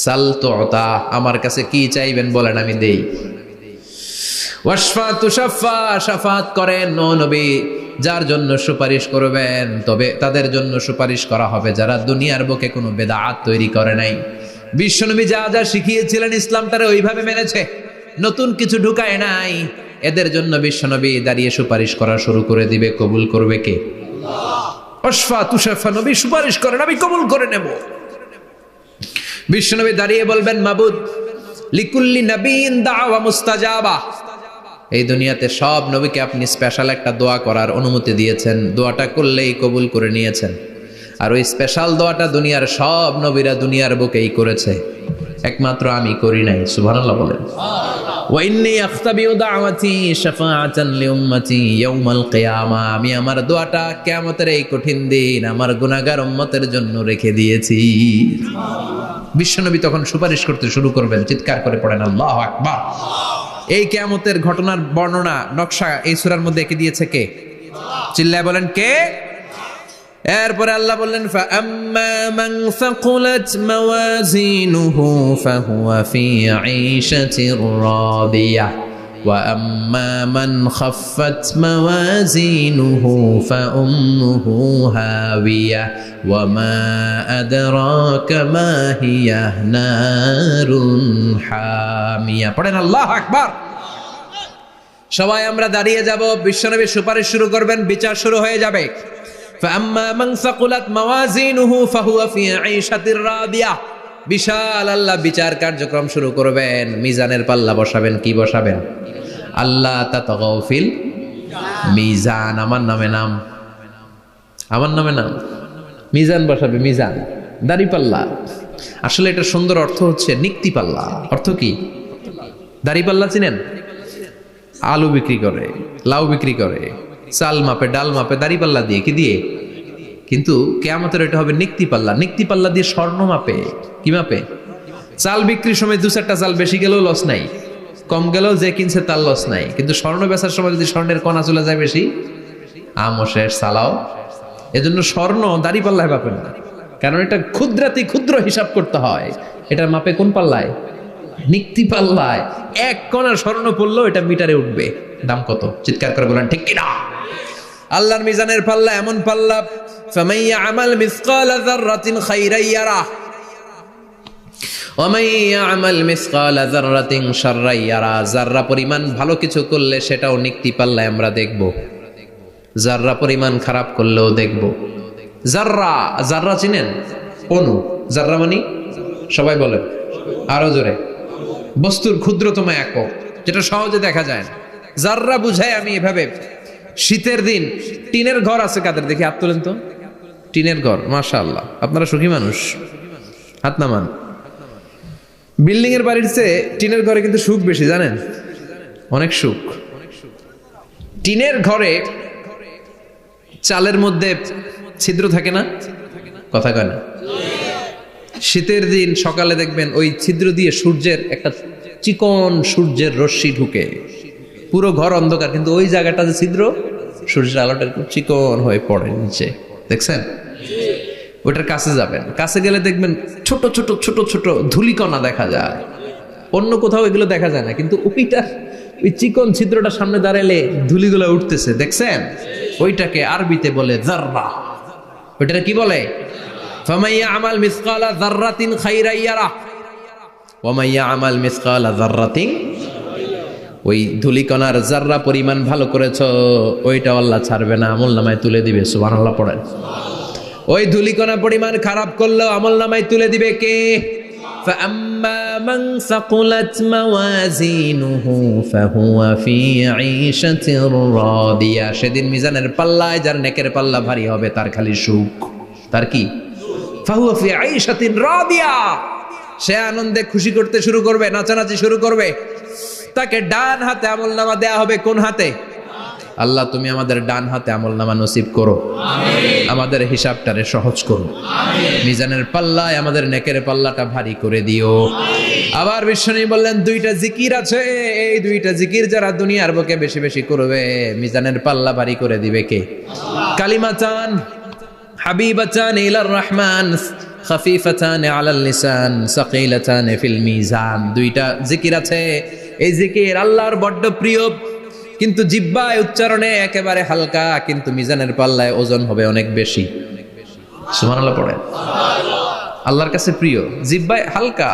সাল তুতা, আমার কাছে কি চাইবেন বলেন, আমি দেই। ওয়াশফা তুশাফা, শাফাত করেন ও নবী, যার জন্য সুপারিশ করবেন তবে তাদের জন্য সুপারিশ করা হবে যারা দুনিয়ার বুকে কোনো বেদাত তৈরি করে নাই। বিশ্বনবী যা যা শিখিয়েছিলেন ইসলামটারে ওইভাবে মেনেছে, নতুন কিছু ঢুকায় নাই। এদের জন্য বিশ্বনবী দাঁড়িয়ে সুপারিশ করা শুরু করে দিবে। কবুল করবে কে? ওয়াশফা তুশাফা, নবী সুপারিশ করেন, আমি কবুল করে নেব। বিশ্বনবী দাঁড়িয়ে বলবেন, মাবুদ লিকুল্লি নবীন দাওয়া মুস্তাজাবা, এই দুনিয়াতে সব নবীকে আপনি স্পেশাল একটা দোয়া করার অনুমতি দিয়েছেন, দোয়াটা করলেই কবুল করে নিয়েছেন। আর ওই স্পেশাল দোয়াটা দুনিয়ার সব নবীরা দুনিয়ার বুকেই করেছে, একমাত্র আমি করি নাই। সুবহানাল্লাহ বলেন। ওয়া ইন্নী আখতাবিউ দাওয়াতি শাফাআতান লিউম্মতি ইয়াউমাল কিয়ামা, আমি আমার দোয়াটা কিয়ামতের এই কঠিন দিন আমার গুনাহগার উম্মতের জন্য রেখে দিয়েছি। বিশ্বনবী তখন সুপারিশ করতে শুরু করবেন। চিৎকার করে পড়েন আল্লাহু আকবার। এই কিয়ামতের ঘটনার বর্ণনা নকশা এই সূরার মধ্যে এঁকে দিয়েছে কে? চিল্লায় বলেন কে? এরপরে আল্লাহ বললেন, ফাআম্মা মান সাকুলাত মাওয়াজিনুহু ফাহুয়া ফি ঈশাতির রাদিয়াহ ওয়া আম্মা মান খাফফাত মাওয়াজিনুহু ফাউম্মুহু হাওিয়াহ ওয়া মা আদরাকা মা হিয়া নারুন হামিয়া। পড়েন আল্লাহু আকবার। সবাই আমরা দাঁড়িয়ে যাব, বিশ্বনবী সুপারিশ শুরু করবেন, বিচার শুরু হয়ে যাবে। فأما من ثقلت موازينه فهو في عيشة راضية, বিশাল আল্লাহ বিচার কার্যক্রম শুরু করবেন। মিজানের পাল্লা বসাবেন, কি বসাবেন? আল্লাহ তাতাগাউ ফিল মিজান, আমার নামে নাম, আমার নামে নাম, মিজান বসাবে, মিজান দাড়ি পাল্লা। আসলে এটা সুন্দর অর্থ হচ্ছে নিক্তি পাল্লা। অর্থ কি? দাড়ি পাল্লা চিনেন? আলু বিক্রি করে, লাউ বিক্রি করে, চাল মাপে, ডাল মাপে, দাড়ি পাল্লা দিয়ে, কি দিয়ে? কিন্তু কিয়ামতের এটা হবে নিক্তি পাল্লা। নিক্তি পাল্লা দিয়ে স্বর্ণ মাপে। কি মাপে? চাল বিক্রির সময় 2-4টা চাল বেশি গেলেও লস নাই, কম গেলেও যে কিনছে তার লস নাই। কিন্তু স্বর্ণ বেচার সময় যদি স্বর্ণের কণা চলে যায় বেশি, আমও শেষ, চালাও। এজন্য স্বর্ণ দাড়ি পাল্লায় মাপে না, কারণ এটা ক্ষুদ্রাতি ক্ষুদ্র হিসাব করতে হয়। এটা মাপে কোন পাল্লায়? নিক্তি পাল্লায়। 1 কণা স্বর্ণ পড়লেও এটা মিটারে উঠবে। দাম কত? চিৎকার করে বলেন ঠিক কিনা? আল্লাহর মিজানের পাল্লা এমন পাল্লা, ফামান ইয়ামাল মিসকালা যাররাতিন খাইরান ইয়ারা ওয়া মান ইয়ামাল মিসকালা যাররাতিন শাররান ইয়ারা। যাররা পরিমাণ ভালো কিছু করলে সেটাও নিক্তি পাল্লায় আমরা দেখব, যাররা পরিমাণ খারাপ করলেও দেখব। যাররা, যাররা চিনেন? অনু, যাররা মানে সবাই বলেন আরো জোরে, বস্তুর ক্ষুদ্রতম একক, যেটা সহজে দেখা যায় না। যাররা বুঝায় আমি এভাবে, শীতের দিন টিনের ঘর আছে কাদের? দেখি হাত তোলেন তো। টিনের ঘর, মাশাআল্লাহ, আপনারা সুখী মানুষ, হাত নামান। বিল্ডিং এর বাড়ির চেয়ে টিনের ঘরে কিন্তু সুখ বেশি, জানেন? অনেক সুখ। টিনের ঘরে চালের মধ্যে ছিদ্র থাকে না? কথা কয় না? শীতের দিন সকালে দেখবেন ওই ছিদ্র দিয়ে সূর্যের একটা চিকন সূর্যের রশ্মি ঢুকে, পুরো ঘর অন্ধকার, কিন্তু ওই জায়গাটা যে ছিদ্র, সূর্যের আলোটা একটু চিকন হয়ে পড়ে নিচে, দেখছেন? ওটার কাছে যাবেন, কাছে গেলে দেখবেন ছোট ছোট ছোট ছোট ধূলিকণা দেখা যায়। অন্য কোথাও এগুলো দেখা যায় না, কিন্তু ওইটা ওই চিকন ছিদ্রটা সামনে দাঁড়ালে ধুলিগুলো উঠতেছে, দেখছেন? ওইটাকে আরবিতে বলে যাররা। ওইটা কি বলে? ফামাইয়া আমাল মিসকালা যাররাতিন খাইরান ইয়ারা ওয়া মাইয়া আমাল মিসকালা যাররাতিন, ওই ধুলিকণার যাররা পরিমাণ ভালো করেছো ওইটা আল্লাহ ছাড়বে না, আমলনামায় তুলে দিবে। সুবহানাল্লাহ পড়েন। ওই ধুলিকণা পরিমাণ খারাপ করলেও আমলনামায় তুলে দিবে কে? فأما من ثقلت موازينه فهو في عيشة راضية, সেদিন মিজানের পাল্লায় যার নেকের পাল্লা ভারী হবে তার খালি সুখ। তার কি? فهو في عيشة راضية, সে আনন্দে খুশি করতে শুরু করবে, নাচানাচি শুরু করবে। তাকে ডান হাতে আমলনামা দেয়া হবে। কোন হাতে? আল্লাহ তুমি আমাদের ডান হাতে আমলনামা নসিব করো, আমাদের হিসাবটারে সহজ করো, মিজানের পাল্লায় আমাদের নেকের পাল্লাটা ভারী করে দিও। আবার বিশ্বনবী বললেন দুইটা জিকির আছে, এই দুইটা জিকির যারা দুনিয়ার বুকে বেশি বেশি করবে মিজানের পাল্লা ভারী করে দিবে কে? কালিমাতান হাবিবাতান ইলার রহমান খাফিফাতান আলাল লিসান সাকিলাতান ফিল মিজান। দুইটা জিকির আছে, এই জিকির আল্লাহর বড্ড প্রিয়, কিন্তু জিহ্বায় উচ্চারণে একেবারে হালকা, কিন্তু মিজানের পাল্লায় ওজন হবে অনেক বেশি। সুবহানাল্লাহ পড়েন। আল্লাহর কাছে প্রিয়, জিহ্বায় হালকা,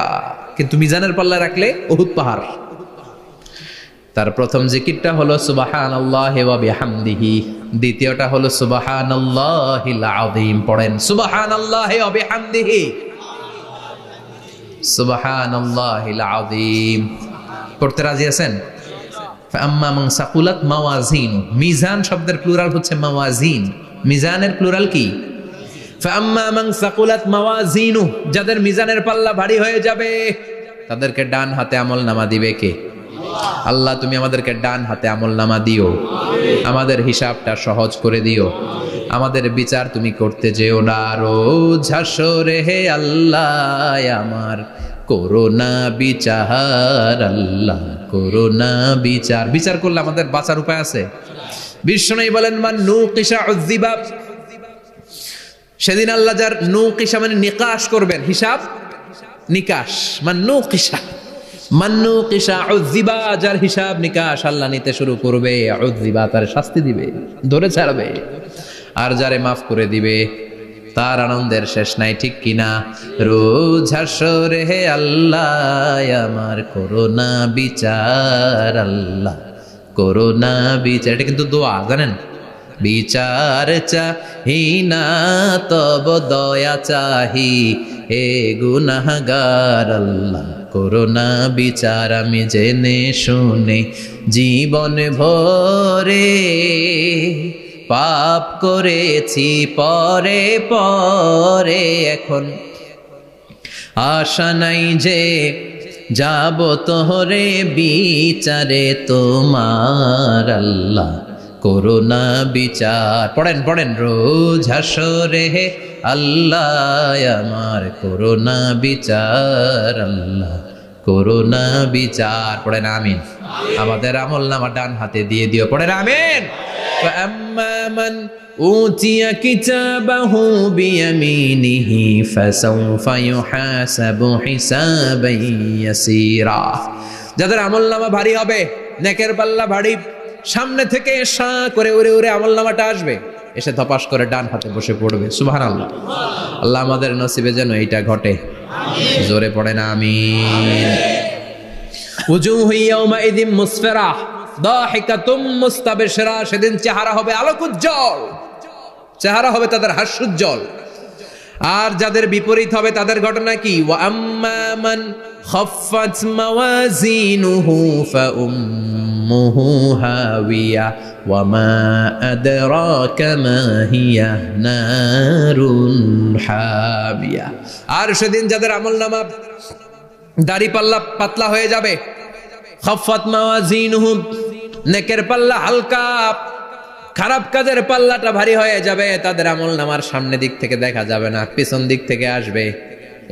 কিন্তু মিজানের পাল্লায় রাখলে উহুদ পাহাড়। তার প্রথম জিকিরটা হলো সুবহানাল্লাহি ওয়া বিহামদিহি, দ্বিতীয়টা হলো সুবহানাল্লাহিল আযীম। পড়েন সুবহানাল্লাহি ওয়া বিহামদিহি, সুবহানাল্লাহিল আযীম। পড়তে রাজি আছেন? ফাম্মা মান সাকুলাত মাওয়াজিন, মিজান শব্দের প্লুরাল হচ্ছে মাওয়াজিন, মিজানের প্লুরাল কি? ফাম্মা মান সাকুলাত মাওয়াজিনু, যাদের মিজানের পাল্লা ভারী হয়ে যাবে তাদেরকে ডান হাতে আমলনামা দিবে কে? আল্লাহ তুমি আমাদেরকে ডান হাতে আমলনামা দিও, আমাদের হিসাবটা সহজ করে দিও, আমাদের বিচার তুমি করতে যেও না রোজ হাসরে হে আল্লাহ আমার করোনা বিচার, আল্লাহ করোনা বিচার। বিচার করলে আমাদের বাঁচার উপায় আছে। বিশ্বনবী বলেন মান নুকিশা উযিবা, সেদিন আল্লাহ যার নুকিশা মানে নিকাশ করবেন, হিসাব নিকাশ, মান নুকিশা উযিবা, যার হিসাব নিকাশ আল্লাহ নিতে শুরু করবে, উযিবা তার শাস্তি দিবে, ধরে ছাড়বে। আর যারে মাফ করে দিবে তার আনন্দের শেষ নাই, ঠিক কিনা? রোজ হাসরে হে আল্লাহ আমার করোনা বিচার, আল্লাহ করোনা বিচার। এটা কিন্তু দোয়া, জানেন? বিচার চাহি না তব দয়া চাহি হে গুনাহগার, আল্লাহ করোনা বিচার। আমি জেনে শুনে জীবন ভরে পাপ করেছি পরে পরে, এখন আশা নাই যে যাব তোহরে বিচারে তোমার, আল্লাহ করোনা বিচার। পড়েন পড়েন রোজ হাসরে হে আল্লাহ আমার করোনা বিচার, আল্লাহ করোনা বিচার। পড়েন আমিন। আমাদের আমলনামা ডান হাতে দিয়ে দিও। পড়েন আমিন। فأما من أوتي كتابه بيمينه فسوف يحاسب حسابا يسيرا, যাদের আমলনামা ভারী হবে, নেকের পাল্লা ভারী, সামনে থেকে সা করে উড়ে উড়ে আমলনামাটা আসবে, এসে ধপাস করে ডান হাতে বসে পড়বে। সুবহানাল্লাহ। আল্লাহ আমাদের নসিবে যেন এইটা ঘটে। জোরে পড়েন আমিন। উজুহু ইয়াউমাইযিন মুসফিরা দাহিকাতুম মুস্তাবশিরা, সেদিন চেহারা হবে আলোকোজ্জ্বল, চেহারা হবে তাদের হাস্যোজ্জ্বল। আর যাদের বিপরীত হবে তাদের ঘটনা কি? ওয়া আম্মা মান খাফফাত মাওয়াজিনুহু ফাউম্মুহু হাওিয়া ওয়া মা আদরাকা মা হিয়া নারুন হামিয়া। আর সেদিন যাদের আমলনামা দাড়ি পাল্লা পাতলা হয়ে যাবে, খাফফাত মাওয়াজিনুহু নেকের পাল্লা হালকা, খারাপ কাজের পাল্লাটা ভারী হয়ে যাবে, তাদের আমলনামার সামনে দিক থেকে দেখা যাবে না, পিছন দিক থেকে আসবে,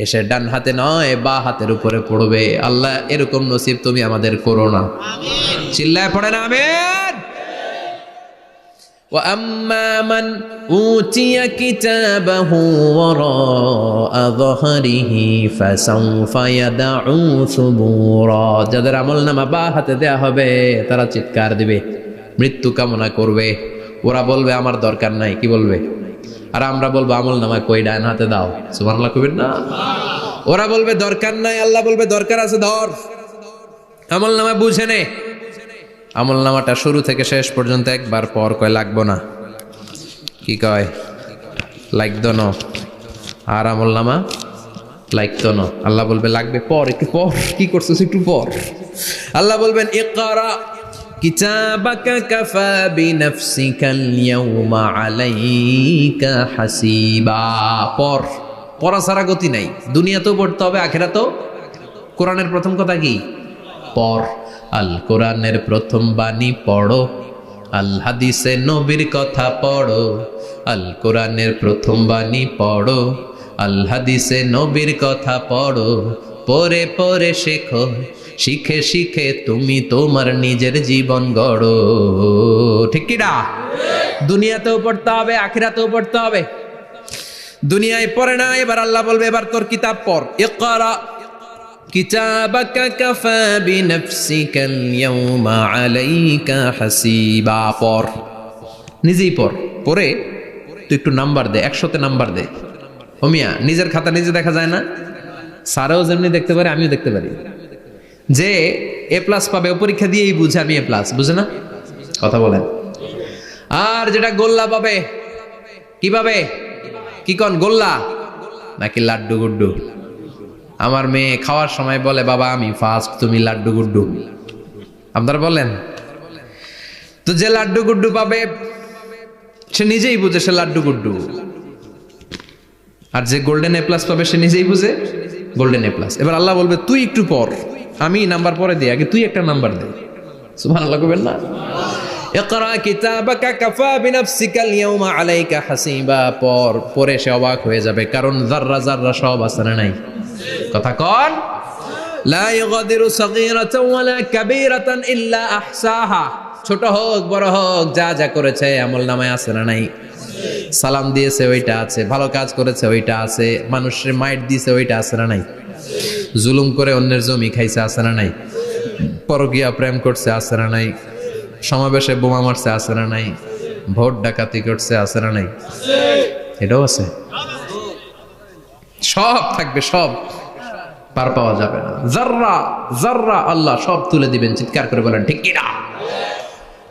এসে ডান হাতে নয় বা হাতের উপরে পড়বে। আল্লাহ এরকম নসিব তুমি আমাদের করো না। আমিন। চিল্লায় পড়েন আমিন। ওয়া আম্মা মান উতিয়া কিতাবাহু ওয়ারা ظهره فسوف يدعو ثبورا। যাদের আমলনামা বা হাতে দেয়া হবে তারা চিৎকার দিবে, মৃত্যু কামনা করবে। ওরা বলবে আমার দরকার নাই, কি বলবে? আর আমরা বলবো আমলনামা কই, ডান হাতে দাও। সুবহানাল্লাহ কইবেন না? ওরা বলবে দরকার নাই, আল্লাহ বলবে দরকার আছে, ধর আমলনামা বুঝে নে। আমলনামাটা শুরু থেকে শেষ পর্যন্ত একবার পর কয় লাগবো না, কি কয়? লাগতো না। আর আমলনামা লাগতো না, আল্লাহ বলবে লাগবে পর, একটু পর। কি করছিস একটু পর? আল্লাহ বলবেন ইকরা কিতাবাকা কাফা বিনাফসিকাল ইয়াউমা আলাইকা হাসিবা। পর, পড়া ছাড়া গতি নাই। দুনিয়াতেও পড়তে হবে, আখিরাতেও। কোরআনের প্রথম কথা কি? পর। আল কোরআনের প্রথম বাণী পড়ো, আল হাদিসে নবীর কথা পড়ো। আল কোরআনের প্রথম বাণী পড়ো, আল হাদিসে নবীর কথা পড়ো। পড়ে পড়ে শেখো, শিখে শিখে তুমি তোমার নিজের জীবন গড়ো। ঠিক কি না? দুনিয়াতেও পড়তে হবে, আখিরাতেও পড়তে হবে। দুনিয়ায় পড়ে না, এবার আল্লাহ বলবে এবার তোর কিতাব পড়। ইকরা কিতাবাকা কাফা বিনাফসিকাল ইয়াউমা আলাইকা হাসিবা। পড়, নিজেই পড়। পড়ে তুই একটু নাম্বার দে, 100তে নাম্বার দে। হোমিয়া নিজের খাতা নিজে দেখা যায় না? স্যারও যেমনি দেখতে পারে, আমিও দেখতে পারি। যে এ প্লাস পাবে ও পরীক্ষা দিয়েই বুঝে আমি এ প্লাস, বুঝে না? কথা বলেন। আর যেটা গোল্লা পাবে, কি পাবে? কি কন, গোল্লা নাকি লাড্ডু গুড্ডু? আমার মেয়ে খাওয়ার সময় বলে বাবা আমি ফার্স্ট, তুমি লাড্ডু গুড্ডু। আপনারা বলেন তো, যে লাড্ডু গুড্ডু পাবে সে নিজেই বুঝে সে লাড্ডু গুড্ডু। আর যে গোল্ডেন এ প্লাস পাবে সে নিজেই বুঝে গোল্ডেন এ প্লাস। এবার আল্লাহ বলবে তুই একটু পর, আমি নাম্বার পরে দিই, আগে তুই একটা নাম্বার দে। সুবহানাল্লাহ কইবেন না? ইকরা কিতাবাকা কাফা বিনাফসিকাল ইয়াউমা আলাইকা হাসিবা। পর, পরে সে অবাক হয়ে যাবে, কারণ যাররা যাররা সব আছে না নাই? কথা কন। লা ইগাদিরু সাগীরাতান ওয়ালা কাবীরাতান ইল্লা আহসাহা। ছোট হোক বড় হোক, যা যা করেছে আমলনামায় আছে না নাই? সালাম দিয়েছে ওইটা আছে, ভালো কাজ করেছে ওইটা আছে, মানুষের মাইট দিয়েছে ওইটা আছে না নাই? জুলুম করে অন্যের জমি খাইছে আছে না নাই? পরকীয়া প্রেম করছে আছে না নাই? সমাবেশে বোমা মারছে আছে না নাই? ভোট ডাকাতি করছে আছে না নাই? এটাও আছে। সব থাকবে, সব পার পাওয়া যাবে না। যাররা যাররা আল্লাহ সব তুলে দিবেন। চিৎকার করে বলেন ঠিক কি না?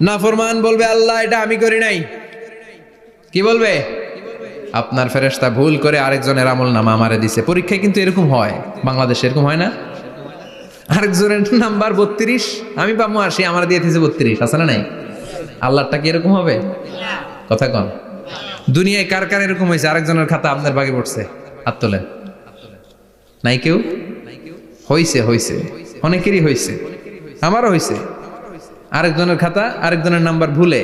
নাফরমান বলবে আল্লাহ এটা আমি করি নাই। কি বলবে? আপনার ফেরেশতা ভুল করে আরেকজনের আমলনামা আমারে দিছে। পরীক্ষায় কিন্তু এরকম হয়, বাংলাদেশে এরকম হয় না? আরেকজনের নাম্বার 32, আমি পাবো 80, আমার দিয়ে দিয়েছে 32, আছে না নাই? আল্লাহরটা কি এরকম হবে? কথা কন। দুনিয়ায় কার কার এরকম হয়েছে আরেকজনের খাতা আপনার ভাগে পড়ছে? হাত তোলেন। নাই কেউ? হইছে, হইছে, অনেকেরই হইছে, আমারও হইছে। আরেকজনের খাতা আরেকজনের নাম্বার ভুলে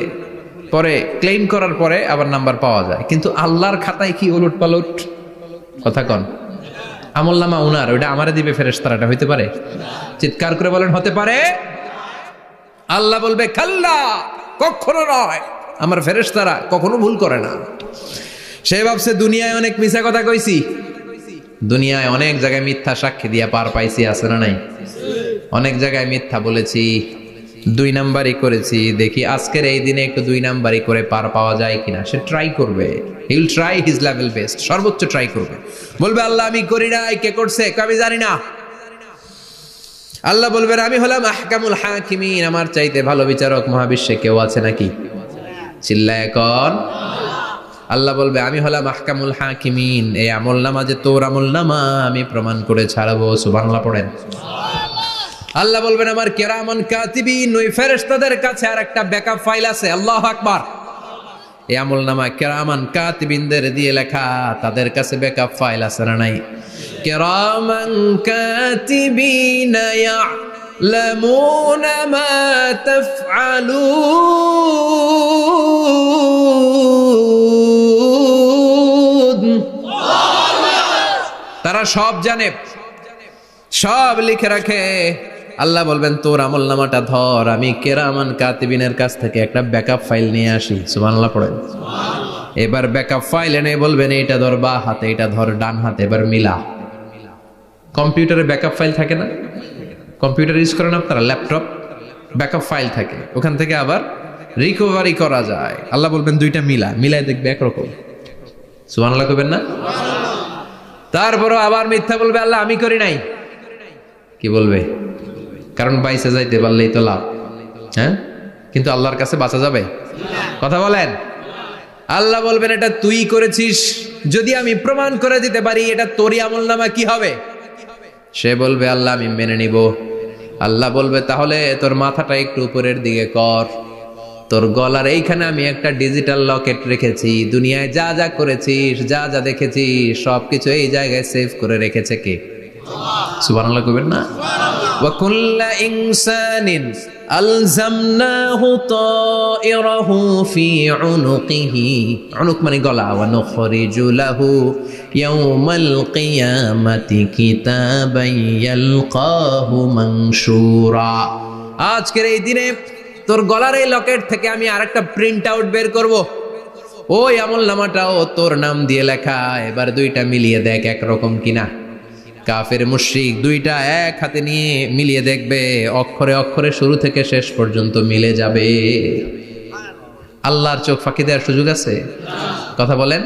পরে ক্লেম করার পরে আবার নাম্বার পাওয়া যায়, কিন্তু আল্লাহর খাতায় কি উলট পালট? কথা কন। আমলনামা উনার, ওইটা আমারে দিবে ফেরেশতারা, এটা হইতে পারে? চিৎকার করে বলেন হতে পারে? আল্লাহ বলবে খাল্লা, কখনো নয়। আমার ফেরেশতারা কখনো ভুল করে না। সে ভাবছে দুনিয়ায় অনেক মিথ্যা কথা কইছি, দুনিয়ায় অনেক জায়গায় মিথ্যা সাক্ষী দিয়া পার পাইছি, আছে না নাই? অনেক জায়গায় মিথ্যা বলেছি, 2 নাম্বারই করেছি, দেখি আজকের এই দিনে একটু 2 নাম্বারই করে পার পাওয়া যায় কিনা। সে ট্রাই করবে, he will try his level best, সর্বোচ্চ ট্রাই করবে। বলবে আল্লাহ আমি করি নাই, কে করছে? আমি জানি না। আল্লাহ বলবেন আমি হলাম আহকামুল হাকিমিন, আমার চাইতে ভালো বিচারক মহাবিশ্বে কেউ আছে নাকি? চিল্লায় এখন। আল্লাহ বলবে আমি হলাম আহকামুল হাকিমিন, এই আমলনামা যে তোর আমলনামা আমি প্রমাণ করে ছাড়াবো। সুবহানাল্লাহ পড়েন। আল্লাহ বলবেন আমার কিরামান কাতিবিন, ওই ফেরেশতাদের কাছে আর একটা ব্যাকআপ ফাইল আছে। আল্লাহু আকবার। এই আমলনামা কিরামান কাতিবিনদের দিয়ে লেখা, তাদের কাছে ব্যাকআপ ফাইল আছে না নাই? কিরামান কাতিবিন ইয়ালামুনা মা তাফআলুন। তারা সব জানে, সব লিখে রাখে। আল্লাহ বলবেন তোর আমলনামাটা ধর, আমি কিরামান কাতিবিনের কাছ থেকে একটা ব্যাকআপ ফাইল নিয়ে আসি। সুবহানাল্লাহ পড়েন। এবার ব্যাকআপ ফাইল এনে বলবেন এটা ধর বা হাতে, এটা ধর ডান হাতে, এবার মিলা। কম্পিউটারে ব্যাকআপ ফাইল থাকে না? কম্পিউটার ইউজ করেন আপনারা, ল্যাপটপ, ব্যাকআপ ফাইল থাকে, ওখান থেকে আবার রিকভারি করা যায়। আল্লাহ বলবেন দুইটা মিলাই দেখবে একরকম। সুবহানাল্লাহ কইবেন না? তারপরও আবার মিথ্যা বলবে, আল্লাহ আমি করি নাই। কি বলবে? কারণ বাইসে যাইতে পারলেই তো লাভ। হ্যাঁ, কিন্তু আল্লাহর কাছে বাঁচা যাবে? কথা বলেন। আল্লাহ বলবেন এটা তুই করেছিস, যদি আমি প্রমাণ করে দিতে পারি এটা তোরই আমলনামা, কি হবে? সে বলবে আল্লাহ আমি মেনে নিব। আল্লাহ বলবে তাহলে তোর মাথাটা একটু উপরের দিকে কর, তোর গলার এইখানে আমি একটা ডিজিটাল লকেট রেখেছি, দুনিয়ায় যা যা করেছিস, যা যা দেখেছিস সবকিছু এই জায়গায় সেভ করে রেখেছে কে? সুবহানাল্লাহ কইবেন না? ওয়া কুল্লা ইনসানিন আলজামনাহু তায়রাহু ফি উনুকিহি, উনুক মানে গলা, ওয়া নুখরিজু লাহু ইয়াউমাল কিয়ামাতি কিতাবান ইয়ালকাহু মানশুরা। আজকের এই দিনে তোর গলার এই লকেট থেকে আমি আরেকটা প্রিন্ট আউট বের করব, ওই আমলনামাটাও তোর নাম দিয়ে লেখা। এবার দুইটা মিলিয়ে দেখ একরকম কিনা। কাফের মুশরিক দুইটা এক হাতে নিয়ে মিলিয়ে দেখবে, অক্ষরে অক্ষরে শুরু থেকে শেষ পর্যন্ত মিলে যাবে। আল্লাহর চোখ ফাঁকি দেওয়ার সুযোগ আছে? কথা বলেন।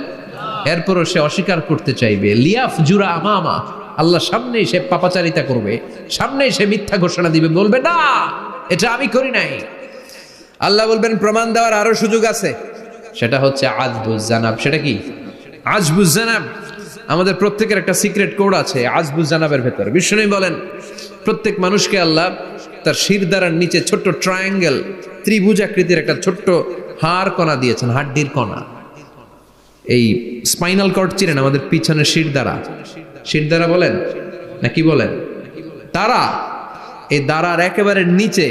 এরপরও সে অস্বীকার করতে চাইবে। লিয়াফ জুরা আমামা, আল্লাহ সামনেই সে পাপাচারিতা করবে, সামনেই সে মিথ্যা ঘোষণা দিবে, বলবে না এটা আমি করি নাই। আল্লাহ বলবেন প্রমাণ দেওয়ার আরো সুযোগ আছে, সেটা হচ্ছে আজবুজ জানাব। সেটা কি? আজবুজ জানাব। আমাদের প্রত্যেকের একটা সিক্রেট কোড আছে আজবুজ জানাবের ভেতর। বিষ্ণু বলেন প্রত্যেক মানুষকে আল্লাহ তার শিরদাঁড়ার নিচে ছোট্ট ট্রায়াঙ্গেল, ত্রিভুজ আকৃতির একটা ছোট্ট হাড় কণা দিয়েছেন, হাড্ডির কণা। এই স্পাইনাল কর্ড চিনেন, আমাদের পিছনে শিরদাঁড়া বলেন না কি বলেন, তারা, এই দাঁড়ার একেবারে নিচে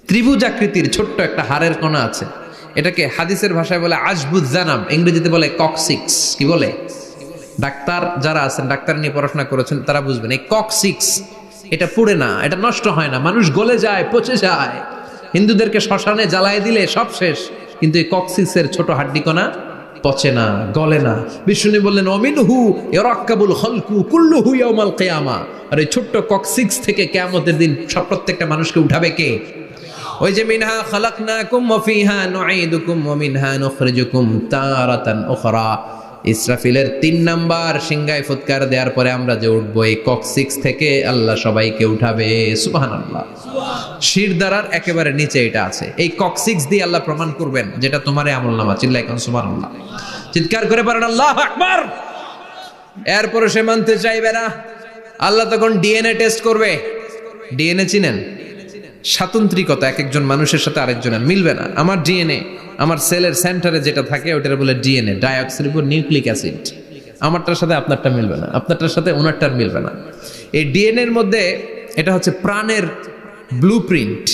ত্রিভুজ আকৃতির ছোট্ট একটা হাড়ের কণা আছে। এটাকে হাদিসের ভাষায় বলে আজবুজ জানাব, ইংরেজিতে বলে ককসিক্স। কি বলে? ডাক্তার যারা আছেন, ডাক্তার নিয়ে পড়াশোনা করেছেন, তারা বুঝবেন এই ককসিক্স এটা পুড়ে না, এটা নষ্ট হয় না, মানুষ গলে যায়, পচে যায়। হিন্দুদেরকে শ্মশানে জ্বালায় দিলে সব শেষ, কিন্তু এই ককসিক্সের ছোট হাড্ডি কণা পচে না, গলে না। বিষ্ণু বললেন অমিনহু ইয়ারাক্কাবুল খালকু কুল্লুহু ইয়াউমাল কিয়ামা। আর এই ছোট্ট ককসিক্স থেকে কিয়ামতের দিন সব প্রত্যেকটা মানুষকে উঠাবে কে? ওই যে মিনহা খালাকনাকুম ওয়া ফিহা নুঈদুকুম ওয়া মিনহা নুখরিজুকুম তারাতান উখরা। ইসরাফিলের 3 নাম্বার সিংহায় ফুৎকার দেওয়ার পরে আমরা যে উঠবো, এই ককসিক্স থেকে আল্লাহ সবাইকে উঠাবে। সুবহানাল্লাহ। শিরদাঁড়ার একেবারে নিচে এটা আছে। এই ককসিক্স দিয়ে আল্লাহ প্রমাণ করবেন যেটা তোমার আমলনামা। চিল্লায় কোন সুবহানাল্লাহ, চিৎকার করে পারেন আল্লাহু আকবার। এরপরে সে মানতে চাইবে না। আল্লাহ তখন ডিএনএ টেস্ট করবে। ডিএনএ চিনেন? স্বাতন্ত্রিকতা, এক একজন মানুষের সাথে আরেকজনের মিলবে না। আমার ডিএনএ, আমার সেলের সেন্টারে যেটা থাকে ওটার বলে ডিএনএ, ডাইঅক্সিরিবোনিউক্লিক অ্যাসিড। আমারটার সাথে আপনারটা মিলবে না, আপনারটার সাথে ওনারটার মিলবে না। এই ডিএনএ এর মধ্যে এটা হচ্ছে প্রাণের ব্লুপ্রিন্ট।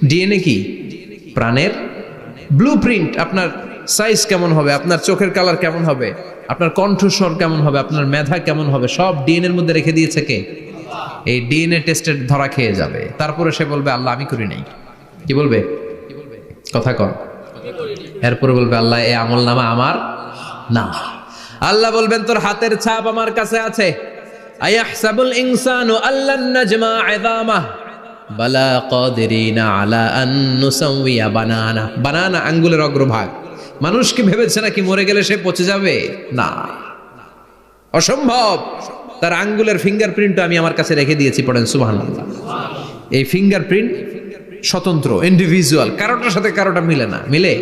ডিএনএ কি? প্রাণের ব্লুপ্রিন্ট। আপনার সাইজ কেমন হবে, আপনার চোখের কালার কেমন হবে, আপনার কণ্ঠস্বর কেমন হবে, আপনার মেধা কেমন হবে, সব ডিএনএ এর মধ্যে রেখে দিয়েছে কে? এই ডিএনএ টেস্টের ধরা খেয়ে যাবে। তারপরে সে বলবে আল্লাহ আমি করি নাই। কি বলবে? কথা কন। এরপরে বলবে আল্লাহ এই আমলনামা আমার না। আল্লাহ বলবেন তোর হাতের ছাপ আমার কাছে আছে। আয়াহসাবুল ইনসানু আল্লান নাজমা ইযামা বালা কাদিরিনা আলা আন নুসাওয়িয়া বানানা। বানানা আঙ্গুলের অগ্রভাগ। মানুষ কি ভেবেছে নাকি মরে গেলে সে পচে যাবে? না, অসম্ভব। তার আঙ্গুলের ফিঙ্গারপ্রিন্ট আমি আমার কাছে রেখে দিয়েছি। পড়েন সুবহানাল্লাহ। এই ফিঙ্গারপ্রিন্ট স্বতন্ত্র, ইন্ডিভিজুয়াল, কারোটার সাথে কারোটা মিলে না। মিলে?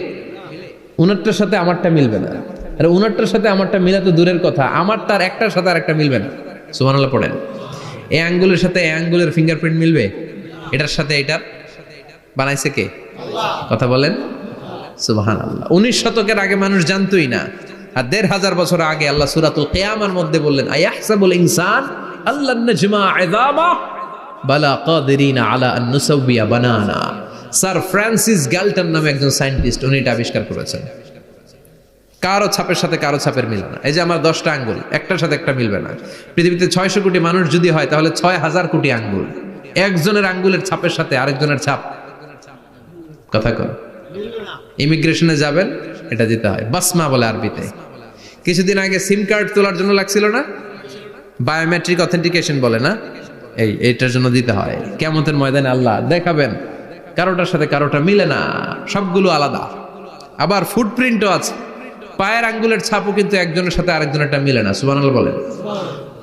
উনারটার সাথে আমারটা মিলবে না। আর উনারটার সাথে আমারটা মিলা তো দূরের কথা, আমার তার একটার সাথে আরেকটা মিলবে না। সুবহানাল্লাহ পড়েন। এই আঙ্গুলের সাথে এই আঙ্গুলের ফিঙ্গারপ্রিন্ট মিলবে? এটার সাথে এটার বানাইছে কে? কথা বলেন সুবহানাল্লাহ। 19 শতকের আগে মানুষ জানতোই না। আর 1500 বছর আগে আল্লাহ সূরাতুল কিয়ামার মধ্যে বললেন আয়াহসাবুল ইনসান আল্লান নাজমা ইযামা বালা কাদিরিনা আলা আন নুসাওয়িয়া বানানা। স্যার ফ্রান্সিস গ্যালটন নামে একজন সায়েন্টিস্ট, উনি এটা আবিষ্কার করেছেন। কারো ছাপের সাথে কারো ছাপের মিলে না। এই যে আমার 10টা আঙ্গুল, একটার সাথে একটা মিলবে না। পৃথিবীতে 600 কোটি মানুষ যদি হয় তাহলে 6000 কোটি আঙ্গুল। একজনের আঙ্গুলের ছাপের সাথে আরেকজনের ছাপ, কথা কর। ইমিগ্রেশনে যাবেন, এটা দিতে হয়। বাসমা বলে আরবিতে। কিছুদিন আগে সিম কার্ড তোলার জন্য লাগছিল না, বায়োমেট্রিক অথেন্টিকেশন বলে না, এইটার জন্য দিতে হয়। কিয়ামতের ময়দানে আল্লাহ দেখাবেন, কারোটার সাথে কারোটা মিলে না, সবগুলো আলাদা। আবার ফুটপ্রিন্টও আছে, পায়ের আঙ্গুলের ছাপও কিন্তু একজনের সাথে আরেকজনেরটা মিলে না। সুবহানাল্লাহ বলেন।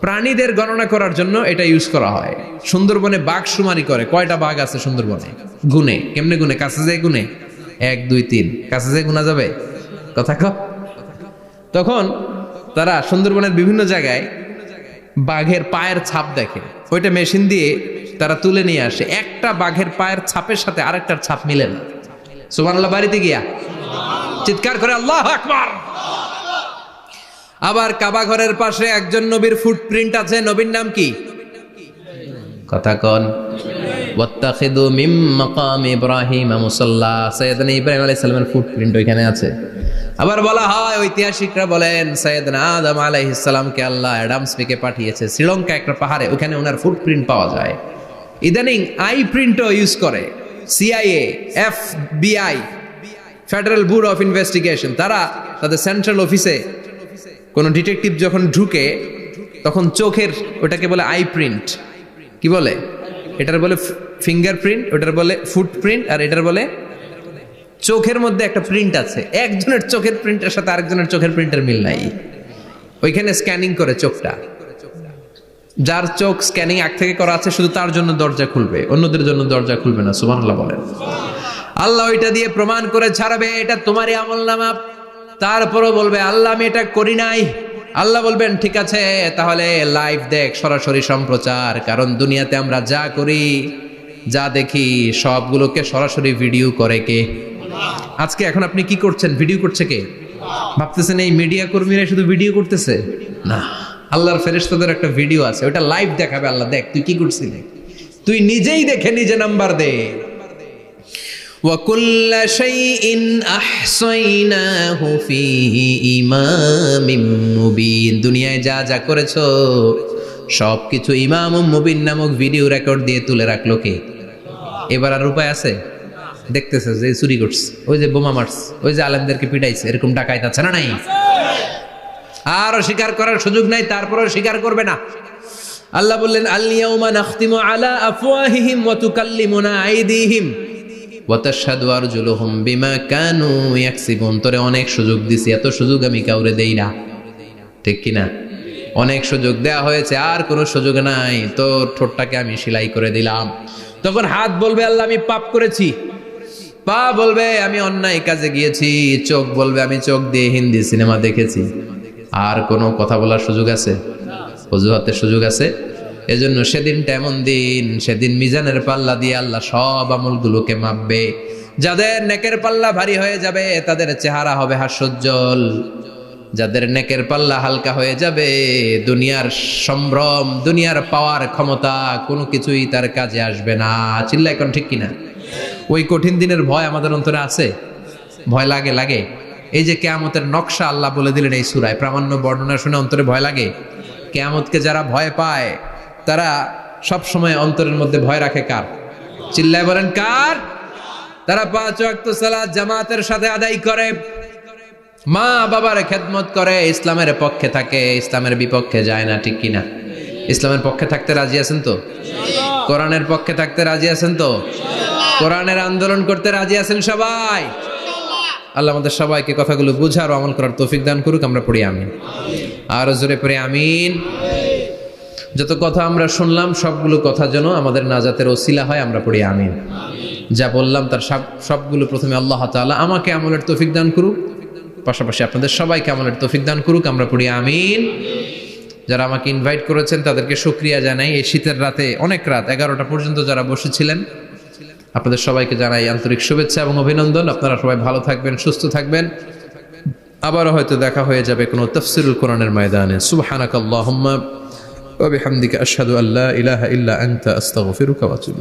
প্রাণীদের গণনা করার জন্য এটা ইউজ করা হয়। সুন্দরবনে বাঘ শুমারি করে, কয়টা বাঘ আছে সুন্দরবনে গুনে, কেমনে গুনে? কাছে যায় গুনে, 1 2 3, কাছে যায় গুনা যাবে? কথা ক। তখন তারা সুন্দরবনের বিভিন্ন জায়গায় বাঘের পায়ের ছাপ দেখে, ওইটা মেশিন দিয়ে তারা তুলে নিয়ে আসে। একটা বাঘের পায়ের ছাপের সাথে আরেকটার ছাপ মিলে না। সুবহানাল্লাহ। বাড়িতে গিয়া চিৎকার করে আল্লাহু আকবার। আবার কাবা ঘরের পাশে একজন নবীর ফুটপ্রিন্ট আছে। নবীর নাম কি? কথা কন। ওয়াত্তাখিযু মিন মাকাম ইব্রাহিম মুসাল্লা, সাইয়েদনা ইব্রাহিম আলাইহিস সালামের ফুটপ্রিন্ট ওইখানে আছে। আবার বলা হয়, ঐতিহাসিকরা বলেন সাইয়েদনা আদম আলাইহিস সালামকে আল্লাহ অ্যাডামস পেকে পাঠিয়েছে শ্রীলঙ্কা একটা পাহাড়ে, ওখানে ওনার ফুটপ্রিন্ট পাওয়া যায়। ইদানিং আই প্রিন্টও ইউজ করে CIA, FBI, federal bureau of investigation. তারা তাদের সেন্ট্রাল অফিসে কোন ডিটেকটিভ যখন ঢুকে তখন চোখের, ওটাকে বলে আই প্রিন্ট। কি বলে? এটার বলে ফিঙ্গারপ্রিন্ট, ওটার বলে ফুটপ্রিন্ট, আর এটার বলে চোখের মধ্যে একটা প্রিন্ট আছে। একজনের চোখের প্রিন্টের সাথে আরেকজনের চোখের প্রিন্টের মিল নাই। ওইখানে স্ক্যানিং করে চোখটা, যার চোখ স্ক্যানিং আগ থেকে করা আছে শুধু তার জন্য দরজা খুলবে, অন্যদের জন্য দরজা খুলবে না। সুবহানাল্লাহ বলেন। আল্লাহ ওইটা দিয়ে প্রমাণ করে ছাড়বে এটা তোমারই আমলনামা। তারপরও বলবে আল্লাহ আমি এটা করি নাই। আল্লাহ বলবেন ঠিক আছে, তাহলে লাইভ দেখ, সরাসরি সম্প্রচার। কারণ দুনিয়াতে আমরা যা করি, যা দেখি, সবগুলোকে সরাসরি ভিডিও করে কে? আজকে এখন আপনি কি করছেন, ভিডিও করছে কে? ভাবতেছেন এই মিডিয়া কর্মীরা শুধু ভিডিও করতেছে? না, আল্লাহর ফেরেশতাদের একটা ভিডিও আছে, ওটা লাইভ দেখাবে। আল্লাহ দেখ তুই কি করছিলি, তুই নিজেই দেখে নিজে নাম্বার দে। وَكُلَّ شَيْءٍ أَحْصَيْنَاهُ فِي إِمَامٍ مُبِينٍ। দুনিয়ায় যা যা করেছো সবকিছু ইমাম মুবিন নামক ভিডিও রেকর্ড দিয়ে তুলে রাখলো কে? এবার আর উপায় আছে? দেখতেছে যে চুরি করছে, ওই যে বোমা মারছে, ওই যে আলেমদেরকে পিটাইছে, এরকম ডাকাইত আছে না নাই? আর স্বীকার করার সুযোগ নাই, তারপরেও স্বীকার করবে না। আল্লাহ বললেন আল ইয়াউমা নাখতিমু আলা আফওয়াহিহিম ওয়া তুকাল্লিমুনা আইদিহিম ওয়া তাশহাদু আরজুলুহুম বিমা কানু ইয়াকসিবুন। তোরে অনেক সুযোগ দিছি, এত সুযোগ আমি কাউরে দেই না, ঠিক কি না? অনেক সুযোগ দেয়া হয়েছে, আর কোনো সুযোগ নাই, তোর ঠোঁটটাকে আমি সেলাই করে দিলাম। তখন হাত বলবে আল্লাহ আমি পাপ করেছি, পা বলবে আমি অন্যায় কাজে গিয়েছি, চোখ বলবে আমি চোখ দিয়ে হিন্দি সিনেমা দেখেছি। আর কোনো কথা বলার সুযোগ আছে? অজুহাতের সুযোগ আছে? এজন্য সেদিনটা এমন দিন, সেদিন মিজানের পাল্লা দিয়ে আল্লাহ সব আমলগুলোকে মাপবে। যাদের নেকের পাল্লা ভারী হয়ে যাবে তাদের চেহারা হবে হাস্যোজ্জ্বল, যাদের নেকের পাল্লা হালকা হয়ে যাবে দুনিয়ার সম্ভ্রম, দুনিয়ার পাওয়ার ক্ষমতা কোনো কিছুই তার কাজে আসবে না। চিল্লা এখন ঠিক কিনা? ওই কঠিন দিনের ভয় আমাদের অন্তরে আছে? ভয় লাগে? লাগে। এই যে কিয়ামতের নকশা আল্লাহ বলে দিলেন এই সূরায়, প্রামাণ্য বর্ণনা শুনে অন্তরে ভয় লাগে? কিয়ামতকে যারা ভয় পায় তারা সব সময় অন্তরের মধ্যে ভয় রাখে কার? চিল্লায় বলেন কার? তারা 5 ওয়াক্ত সালাত জামাতের সাথে আদায় করে, মা বাবার খেদমত করে, ইসলামের পক্ষে থাকে, ইসলামের বিপক্ষে যায় না, ঠিক কিনা? ইসলামের পক্ষে থাকতে রাজি আছেন তো? কোরআনের পক্ষে থাকতে রাজি আছেন তো? কোরআনের আন্দোলন করতে রাজি আছেন সবাই? আল্লাহ আমাদের সবাইকে কথাগুলো বুঝার ও আমল করার তৌফিক দান করুক। আমরা পড়ি আমিন। আর জোরে পড়ি আমিন। যত কথা আমরা শুনলাম সবগুলো কথা যেন আমাদের নাজাতের ওসিলা হয়, আমরা পড়ি আমিন। যা বললাম তার সবগুলো প্রথমে আল্লাহ তাআলা আমাকে আমলের তৌফিক দান করুক, পাশাপাশি আপনাদের সবাইকে আমলের তৌফিক দান করুক। আমরা পড়ি আমিন। যারা আমাকে ইনভাইট করেছেন তাদেরকে শুকরিয়া জানাই। এই শীতের রাতে, অনেক রাত 11টা পর্যন্ত যারা বসেছিলেন, আপনাদের সবাইকে জানাই আন্তরিক শুভেচ্ছা এবং অভিনন্দন। আপনারা সবাই ভালো থাকবেন, সুস্থ থাকবেন। আবারও হয়তো দেখা হয়ে যাবে কোনো তাফসীরুল কোরআনের ময়দানে। সুবহানাকাল্লাহুম্মা ওয়া বিহামদিকা আশহাদু আল্লা ইলাহা ইল্লা আনতা আস্তাগফিরুকা ওয়া আতুবু